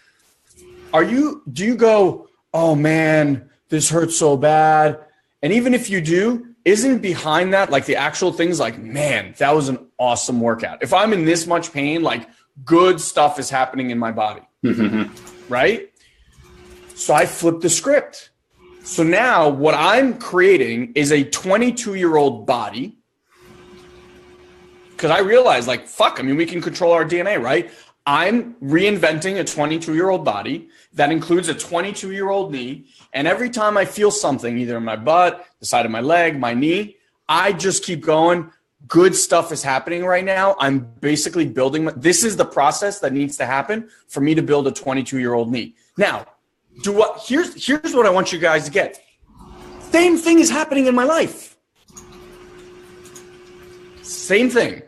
Do you go, oh man, this hurts so bad? And even if you do, isn't behind that like the actual things like, man, that was an awesome workout. If I'm in this much pain, like good stuff is happening in my body, right? So I flipped the script. So now what I'm creating is a 22-year-old body. Because I realized, like, fuck, I mean, we can control our DNA, right? I'm reinventing a 22-year-old body that includes a 22-year-old knee. And every time I feel something, either in my butt, the side of my leg, my knee, I just keep going. Good stuff is happening right now. I'm basically building. This is the process that needs to happen for me to build a 22-year-old knee. Now, here's what I want you guys to get. Same thing is happening in my life. Same thing.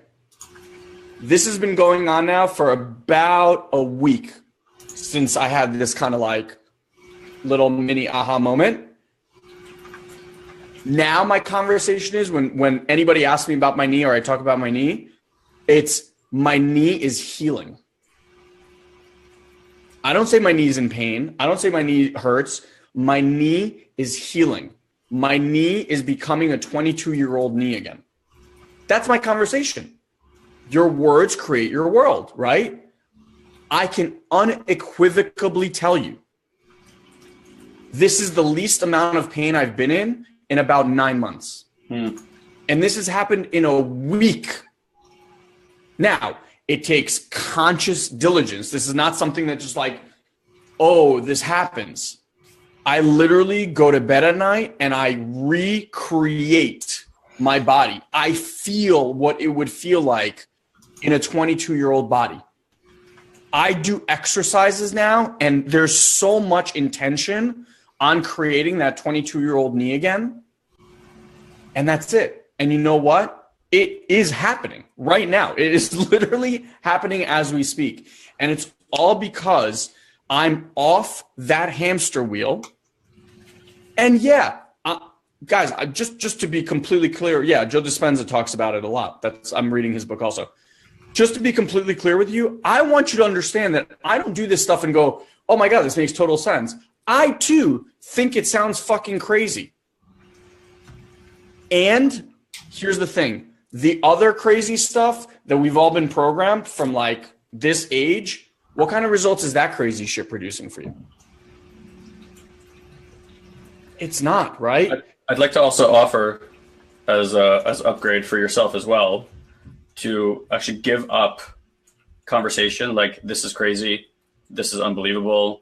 This has been going on now for about a week since I had this kind of like little mini aha moment. Now my conversation is when anybody asks me about my knee or I talk about my knee, it's my knee is healing. I don't say my knee's in pain. I don't say my knee hurts. My knee is healing. My knee is becoming a 22-year-old knee again. That's my conversation. Your words create your world, right? I can unequivocally tell you this is the least amount of pain I've been in about 9 months. And this has happened in a week. Now, it takes conscious diligence. This is not something that just like, oh, this happens. I literally go to bed at night and I recreate my body. I feel what it would feel like in a 22-year-old body. I do exercises now, and there's so much intention on creating that 22-year-old knee again. And that's it. And you know what? It is happening right now. It is literally happening as we speak. And it's all because I'm off that hamster wheel. And yeah, guys, just to be completely clear, yeah, Joe Dispenza talks about it a lot. I'm reading his book also. Just to be completely clear with you, I want you to understand that I don't do this stuff and go, oh my God, this makes total sense. I too think it sounds fucking crazy. And here's the thing. The other crazy stuff that we've all been programmed from like this age, what kind of results is that crazy shit producing for you? It's not, right? I'd like to also offer as upgrade for yourself as well to actually give up conversation like this is crazy, this is unbelievable,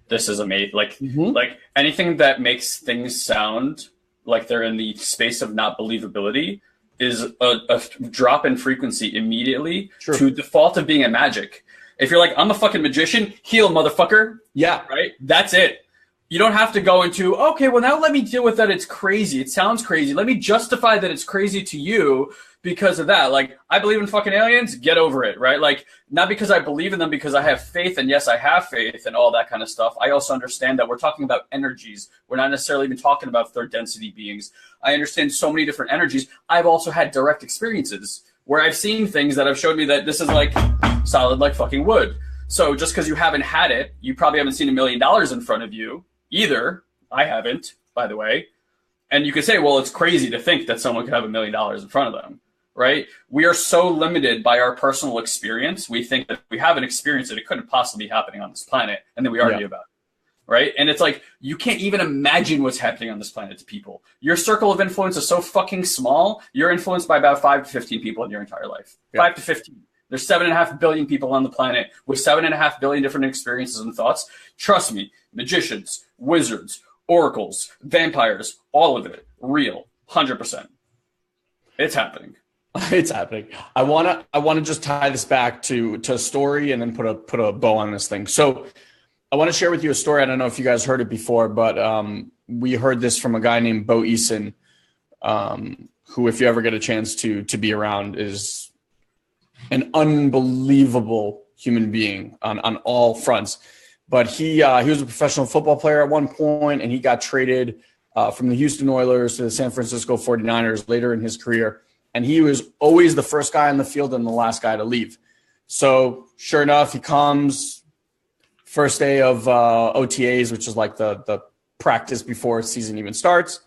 this is amazing, like anything that makes things sound like they're in the space of not believability is a drop in frequency immediately to default of being a magic. If you're like, I'm a fucking magician, heal motherfucker. Yeah. Right? That's it. You don't have to go into, okay, well now let me deal with that. It's crazy. It sounds crazy. Let me justify that it's crazy to you because of that. Like, I believe in fucking aliens. Get over it, right? Like, not because I believe in them, because I have faith. And yes, I have faith and all that kind of stuff. I also understand that we're talking about energies. We're not necessarily even talking about third density beings. I understand so many different energies. I've also had direct experiences where I've seen things that have showed me that this is like solid like fucking wood. So just because you haven't had it, you probably haven't seen $1 million in front of you either. I haven't, by the way. And you could say, well, it's crazy to think that someone could have $1 million in front of them, right? We are so limited by our personal experience. We think that we haven't experienced it. It couldn't possibly be happening on this planet. And then we argue about it, right? And it's like, you can't even imagine what's happening on this planet to people. Your circle of influence is so fucking small. You're influenced by about 5 to 15 people in your entire life. 5 to 15. There's 7.5 billion people on the planet with 7.5 billion different experiences and thoughts. Trust me, magicians, wizards, oracles, vampires, all of it, real, 100%. It's happening. It's happening. I wanna just tie this back to a story and then put a bow on this thing. So I want to share with you a story. I don't know if you guys heard it before, but we heard this from a guy named Bo Eason, who, if you ever get a chance to be around, is an unbelievable human being on all fronts. But he was a professional football player at one point, and he got traded from the Houston Oilers to the San Francisco 49ers later in his career. And he was always the first guy on the field and the last guy to leave. So sure enough, he comes first day of OTAs, which is like the practice before season even starts.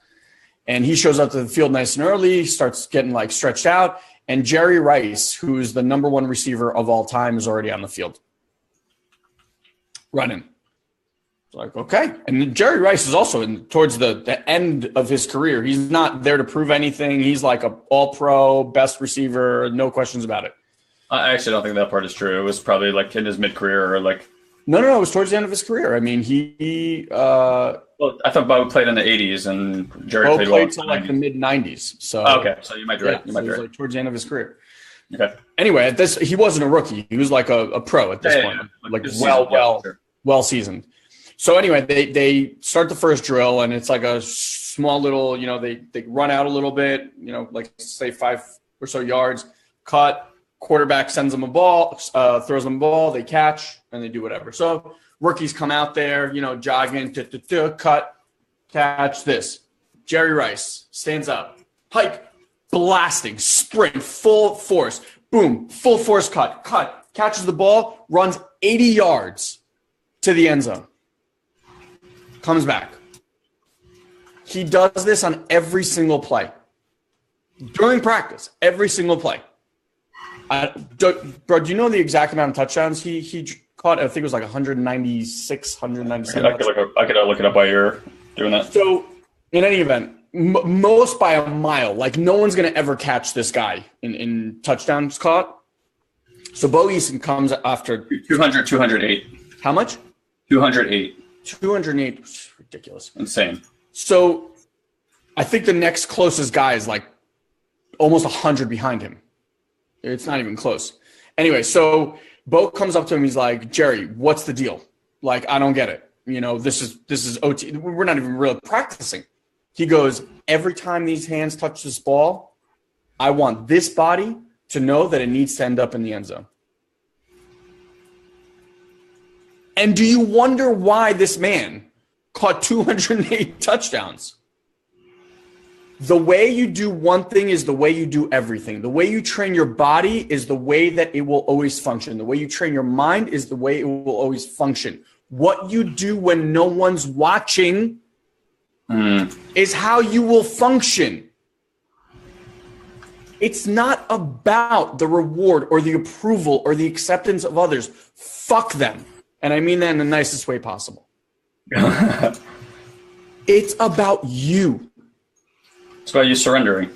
And he shows up to the field nice and early, starts getting like stretched out. And Jerry Rice, who's the number 1 receiver of all time, is already on the field running. It's like, okay. And Jerry Rice is also towards the end of his career. He's not there to prove anything. He's like a all-pro, best receiver, no questions about it. I actually don't think that part is true. It was probably like in his mid-career or like. No. It was towards the end of his career. I mean, Well, I thought Bob played in the 80s and Jerry Bo played well till like the mid-90s. So okay, so you might be right. You might be right. Like towards the end of his career. Okay. Anyway, he wasn't a rookie. He was like a pro at this point. Like well seasoned. So anyway, they start the first drill, and it's like a small little, they run out a little bit, like say 5 or so yards, cut, quarterback sends them a ball, throws them a ball, they catch, and they do whatever. So rookies come out there, jogging, cut, catch this. Jerry Rice stands up, hike, blasting, sprint, full force, boom, full force cut, catches the ball, runs 80 yards to the end zone. Comes back. He does this on every single play. During practice, every single play. Bro, do you know the exact amount of touchdowns he caught? I think it was like 196, 197. I could look it up while you're doing that. So, in any event, most by a mile. Like, no one's going to ever catch this guy in touchdowns caught. So, Bo Eason comes after 208. How much? 208. 208. Ridiculous. Insane. So, I think the next closest guy is like almost 100 behind him. It's not even close. Anyway, so Bo comes up to him. He's like, Jerry, what's the deal? Like, I don't get it. This is OT. We're not even really practicing. He goes, every time these hands touch this ball, I want this body to know that it needs to end up in the end zone. And do you wonder why this man caught 208 touchdowns? The way you do one thing is the way you do everything. The way you train your body is the way that it will always function. The way you train your mind is the way it will always function. What you do when no one's watching is how you will function. It's not about the reward or the approval or the acceptance of others. Fuck them. And I mean that in the nicest way possible. It's about you. It's about you surrendering.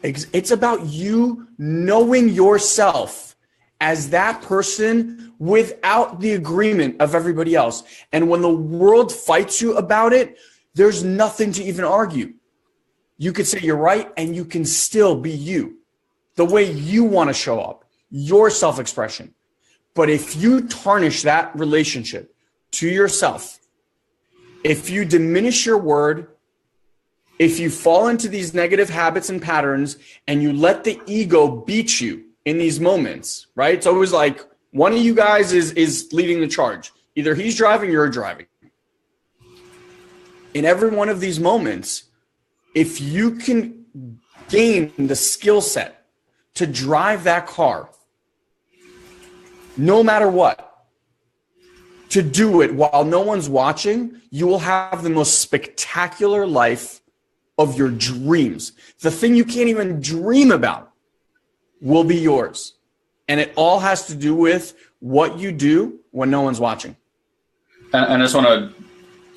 It's about you knowing yourself as that person without the agreement of everybody else. And when the world fights you about it, there's nothing to even argue. You could say you're right, and you can still be you, the way you want to show up, your self-expression. But if you tarnish that relationship to yourself, if you diminish your word, if you fall into these negative habits and patterns and you let the ego beat you in these moments, right? It's always like one of you guys is leading the charge. Either he's driving or you're driving. In every one of these moments, if you can gain the skill set to drive that car, no matter what, to do it while no one's watching, you will have the most spectacular life of your dreams. The thing you can't even dream about will be yours. And it all has to do with what you do when no one's watching. And I just want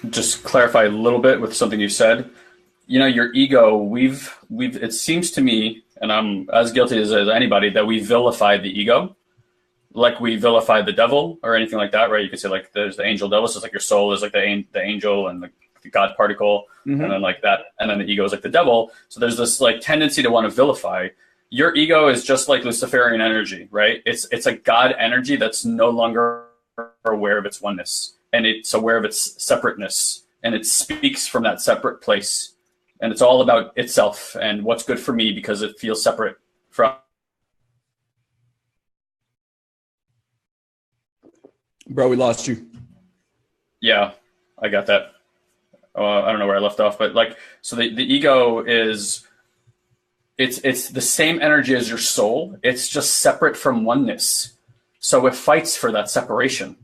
to just clarify a little bit with something you said. You know, your ego, we've it seems to me, and I'm as guilty as anybody, that we vilify the ego. Like we vilify the devil or anything like that, right? You could say like there's the angel devil, so it's like your soul is like the angel and the God particle, and then like that, and then the ego is like the devil. So there's this like tendency to want to vilify. Your ego is just like Luciferian energy, right? It's a God energy that's no longer aware of its oneness, and it's aware of its separateness, and it speaks from that separate place, and it's all about itself and what's good for me because it feels separate from. Bro, we lost you. Yeah, I got that. I don't know where I left off, but like, so the ego is, it's the same energy as your soul. It's just separate from oneness. So it fights for that separation.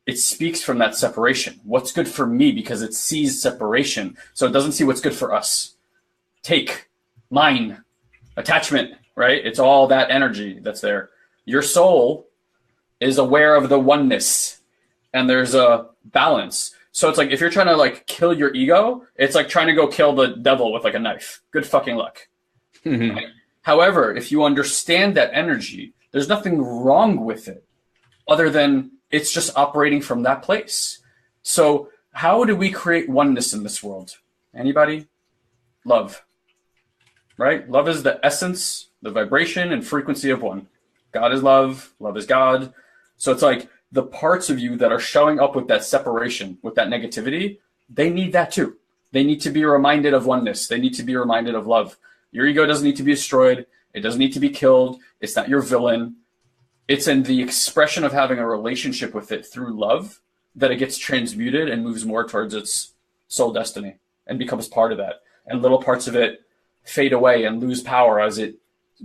It speaks from that separation. What's good for me because it sees separation. So it doesn't see what's good for us. Take, mine, attachment, right? It's all that energy that's there. Your soul is aware of the oneness, and there's a balance. So it's like if you're trying to like kill your ego, it's like trying to go kill the devil with like a knife. Good fucking luck. Right? However, if you understand that energy, there's nothing wrong with it other than it's just operating from that place. So how do we create oneness in this world? Anybody? Love. Right? Love is the essence, the vibration and frequency of one. God is love. Love is God. So it's like the parts of you that are showing up with that separation, with that negativity, they need that too. They need to be reminded of oneness. They need to be reminded of love. Your ego doesn't need to be destroyed. It doesn't need to be killed. It's not your villain. It's in the expression of having a relationship with it through love that it gets transmuted and moves more towards its soul destiny and becomes part of that. And little parts of it fade away and lose power as it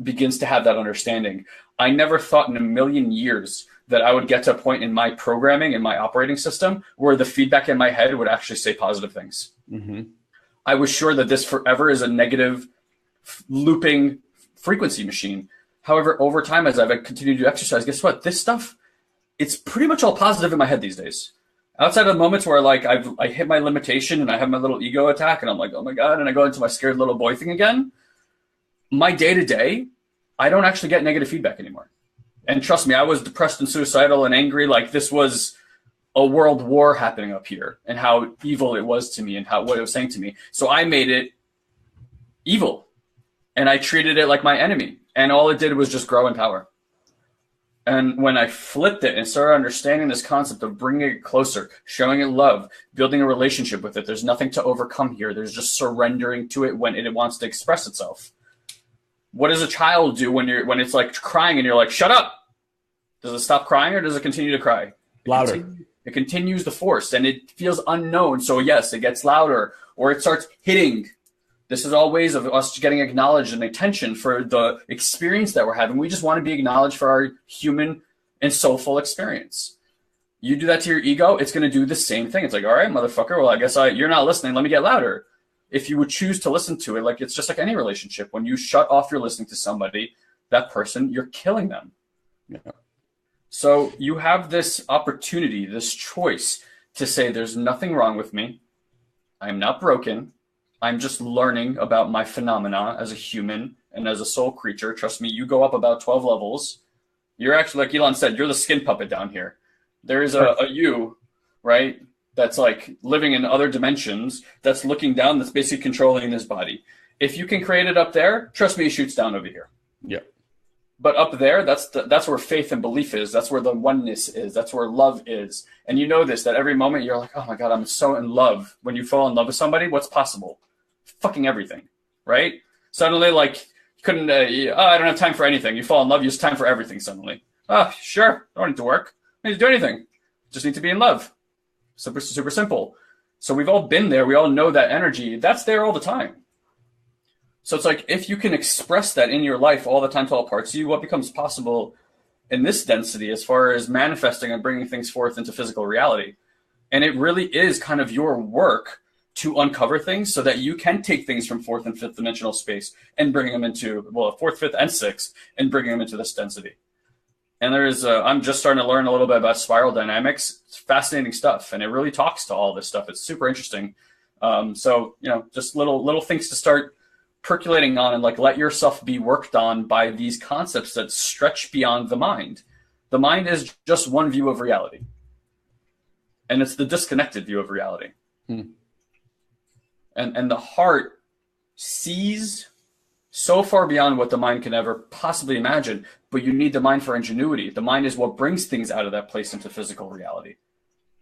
begins to have that understanding. I never thought in a million years that I would get to a point in my programming and my operating system where the feedback in my head would actually say positive things. I was sure that this forever is a negative looping frequency machine. However, over time, as I've continued to exercise, guess what? This stuff, it's pretty much all positive in my head these days. Outside of moments where like I hit my limitation and I have my little ego attack and I'm like, oh my God, and I go into my scared little boy thing again, my day-to-day, I don't actually get negative feedback anymore. And trust me, I was depressed and suicidal and angry. Like this was a world war happening up here and how evil it was to me and what it was saying to me. So I made it evil and I treated it like my enemy. And all it did was just grow in power. And when I flipped it and started understanding this concept of bringing it closer, showing it love, building a relationship with it, there's nothing to overcome here. There's just surrendering to it when it wants to express itself. What does a child do when it's like crying and you're like, shut up? Does it stop crying or does it continue to cry? Louder. It continues the force and it feels unknown. So yes, it gets louder or it starts hitting. This is all ways of us getting acknowledged and attention for the experience that we're having. We just want to be acknowledged for our human and soulful experience. You do that to your ego, it's going to do the same thing. It's like, all right, motherfucker, well, I guess you're not listening. Let me get louder. If you would choose to listen to it, like it's just like any relationship. When you shut off your listening to somebody, that person, you're killing them. Yeah. So you have this opportunity, this choice to say, there's nothing wrong with me. I'm not broken. I'm just learning about my phenomena as a human and as a soul creature. Trust me, you go up about 12 levels. You're actually, like Ilan said, you're the skin puppet down here. There is a you, right, that's like living in other dimensions, that's looking down, that's basically controlling this body. If you can create it up there, trust me, it shoots down over here. Yeah. But up there, that's where faith and belief is. That's where the oneness is. That's where love is. And you know this, that every moment you're like, oh my God, I'm so in love. When you fall in love with somebody, what's possible? Fucking everything, right? Suddenly, like, you couldn't, I don't have time for anything. You fall in love, you have time for everything suddenly. Oh, sure, I don't need to work. I don't need to do anything. Just need to be in love. Super, super simple. So we've all been there. We all know that energy. That's there all the time. So it's like, if you can express that in your life all the time to all parts of you, what becomes possible in this density as far as manifesting and bringing things forth into physical reality? And it really is kind of your work to uncover things so that you can take things from fourth and fifth dimensional space and bring them into, well, fourth, fifth, and sixth, and bringing them into this density. And I'm just starting to learn a little bit about spiral dynamics. It's fascinating stuff, and it really talks to all this stuff. It's super interesting. So, just little things to start percolating on, and like let yourself be worked on by these concepts that stretch beyond the mind. The mind is just one view of reality, and it's the disconnected view of reality. And the heart sees so far beyond what the mind can ever possibly imagine, but you need the mind for ingenuity. The mind is what brings things out of that place into physical reality.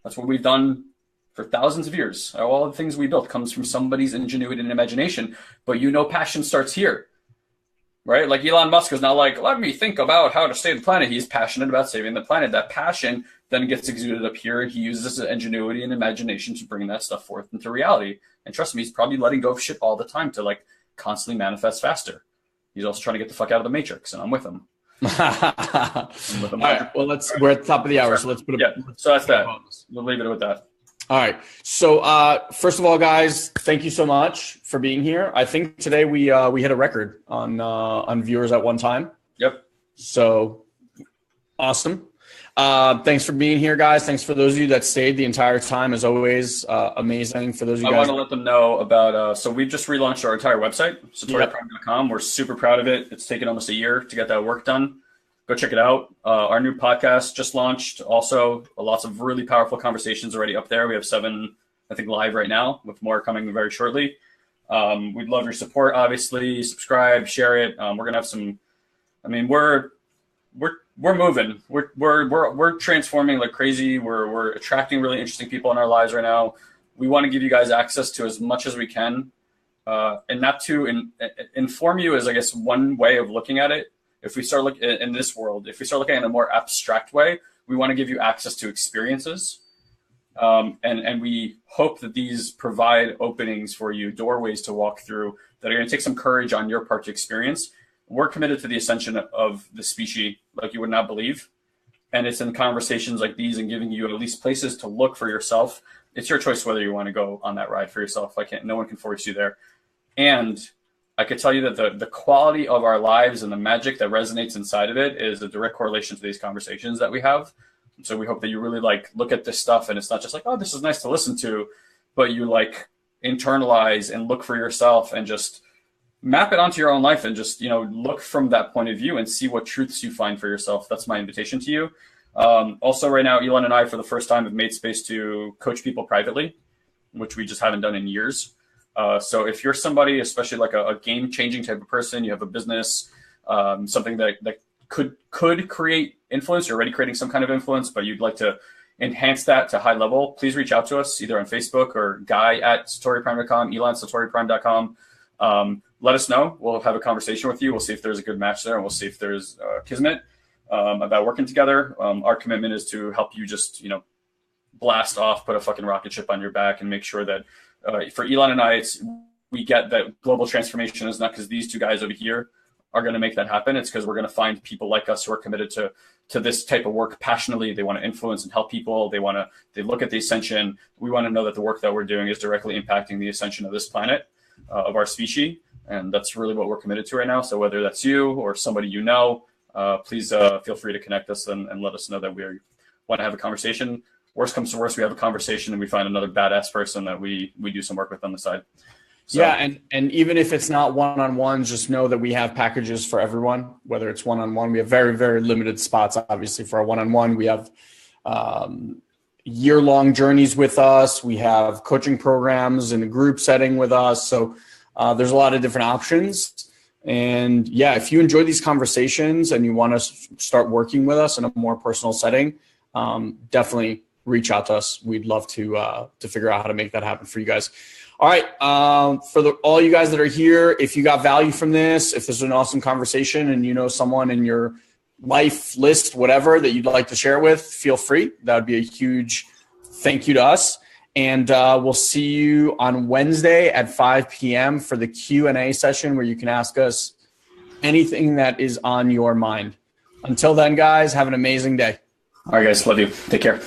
That's what we've done for thousands of years. All the things we built comes from somebody's ingenuity and imagination, but passion starts here, right? Like Elon Musk is not like, let me think about how to save the planet. He's passionate about saving the planet. That passion then gets exuded up here, and he uses his ingenuity and imagination to bring that stuff forth into reality. And trust me, he's probably letting go of shit all the time to like constantly manifest faster. He's also trying to get the fuck out of the matrix, and I'm with him. All right, well, we're at the top of the hour, so let's put so that's that. We'll leave it with that. All right. So first of all, guys, thank you so much for being here. I think today we hit a record on viewers at one time. Yep. So awesome. Thanks for being here, guys. Thanks for those of you that stayed the entire time. As always, amazing. For those of you guys, I want to let them know about. So we've just relaunched our entire website, SatoriPrime.com. We're super proud of it. It's taken almost a year to get that work done. Go check it out. Our new podcast just launched. Also, lots of really powerful conversations already up there. We have 7, I think, live right now, with more coming very shortly. We'd love your support. Obviously, subscribe, share it. We're gonna have some. I mean, we're moving. We're transforming like crazy. We're attracting really interesting people in our lives right now. We want to give you guys access to as much as we can, and not to inform you is, I guess, one way of looking at it. If we start looking in this world, if we start looking in a more abstract way, we want to give you access to experiences. And we hope that these provide openings for you, doorways to walk through that are going to take some courage on your part to experience. We're committed to the ascension of the species like you would not believe. And it's in conversations like these and giving you at least places to look for yourself. It's your choice whether you want to go on that ride for yourself. No one can force you there. And I could tell you that the quality of our lives and the magic that resonates inside of it is a direct correlation to these conversations that we have. So we hope that you really look at this stuff, and it's not just like, oh, this is nice to listen to, but you internalize and look for yourself and just map it onto your own life and just, look from that point of view and see what truths you find for yourself. That's my invitation to you. Also right now, Ilan and I, for the first time, have made space to coach people privately, which we just haven't done in years. So if you're somebody, especially like a game-changing type of person, you have a business, something that could create influence, you're already creating some kind of influence, but you'd like to enhance that to high level, please reach out to us either on Facebook or guy@SatoriPrime.com, Ilan@SatoriPrime.com. Let us know. We'll have a conversation with you. We'll see if there's a good match there, and we'll see if there's kismet about working together. Our commitment is to help you just, blast off, put a fucking rocket ship on your back, and make sure that for Ilan and I, we get that global transformation is not because these two guys over here are going to make that happen. It's because we're going to find people like us who are committed to this type of work passionately. They want to influence and help people. They look at the ascension. We want to know that the work that we're doing is directly impacting the ascension of this planet, of our species. And that's really what we're committed to right now. So whether that's you or somebody please feel free to connect us and let us know that we want to have a conversation. Worst comes to worst, we have a conversation and we find another badass person that we do some work with on the side. So, yeah, and even if it's not one-on-one, just know that we have packages for everyone, whether it's one-on-one. We have very, very limited spots, obviously, for our one-on-one. We have year-long journeys with us. We have coaching programs in a group setting with us. So there's a lot of different options. And yeah, if you enjoy these conversations and you want to start working with us in a more personal setting, definitely reach out to us. We'd love to figure out how to make that happen for you guys. All right. For all you guys that are here, if you got value from this, if this is an awesome conversation and you know someone in your life list, whatever, that you'd like to share with, feel free. That would be a huge thank you to us. And we'll see you on Wednesday at 5 p.m. for the Q&A session where you can ask us anything that is on your mind. Until then, guys, have an amazing day. All right, guys. Love you. Take care.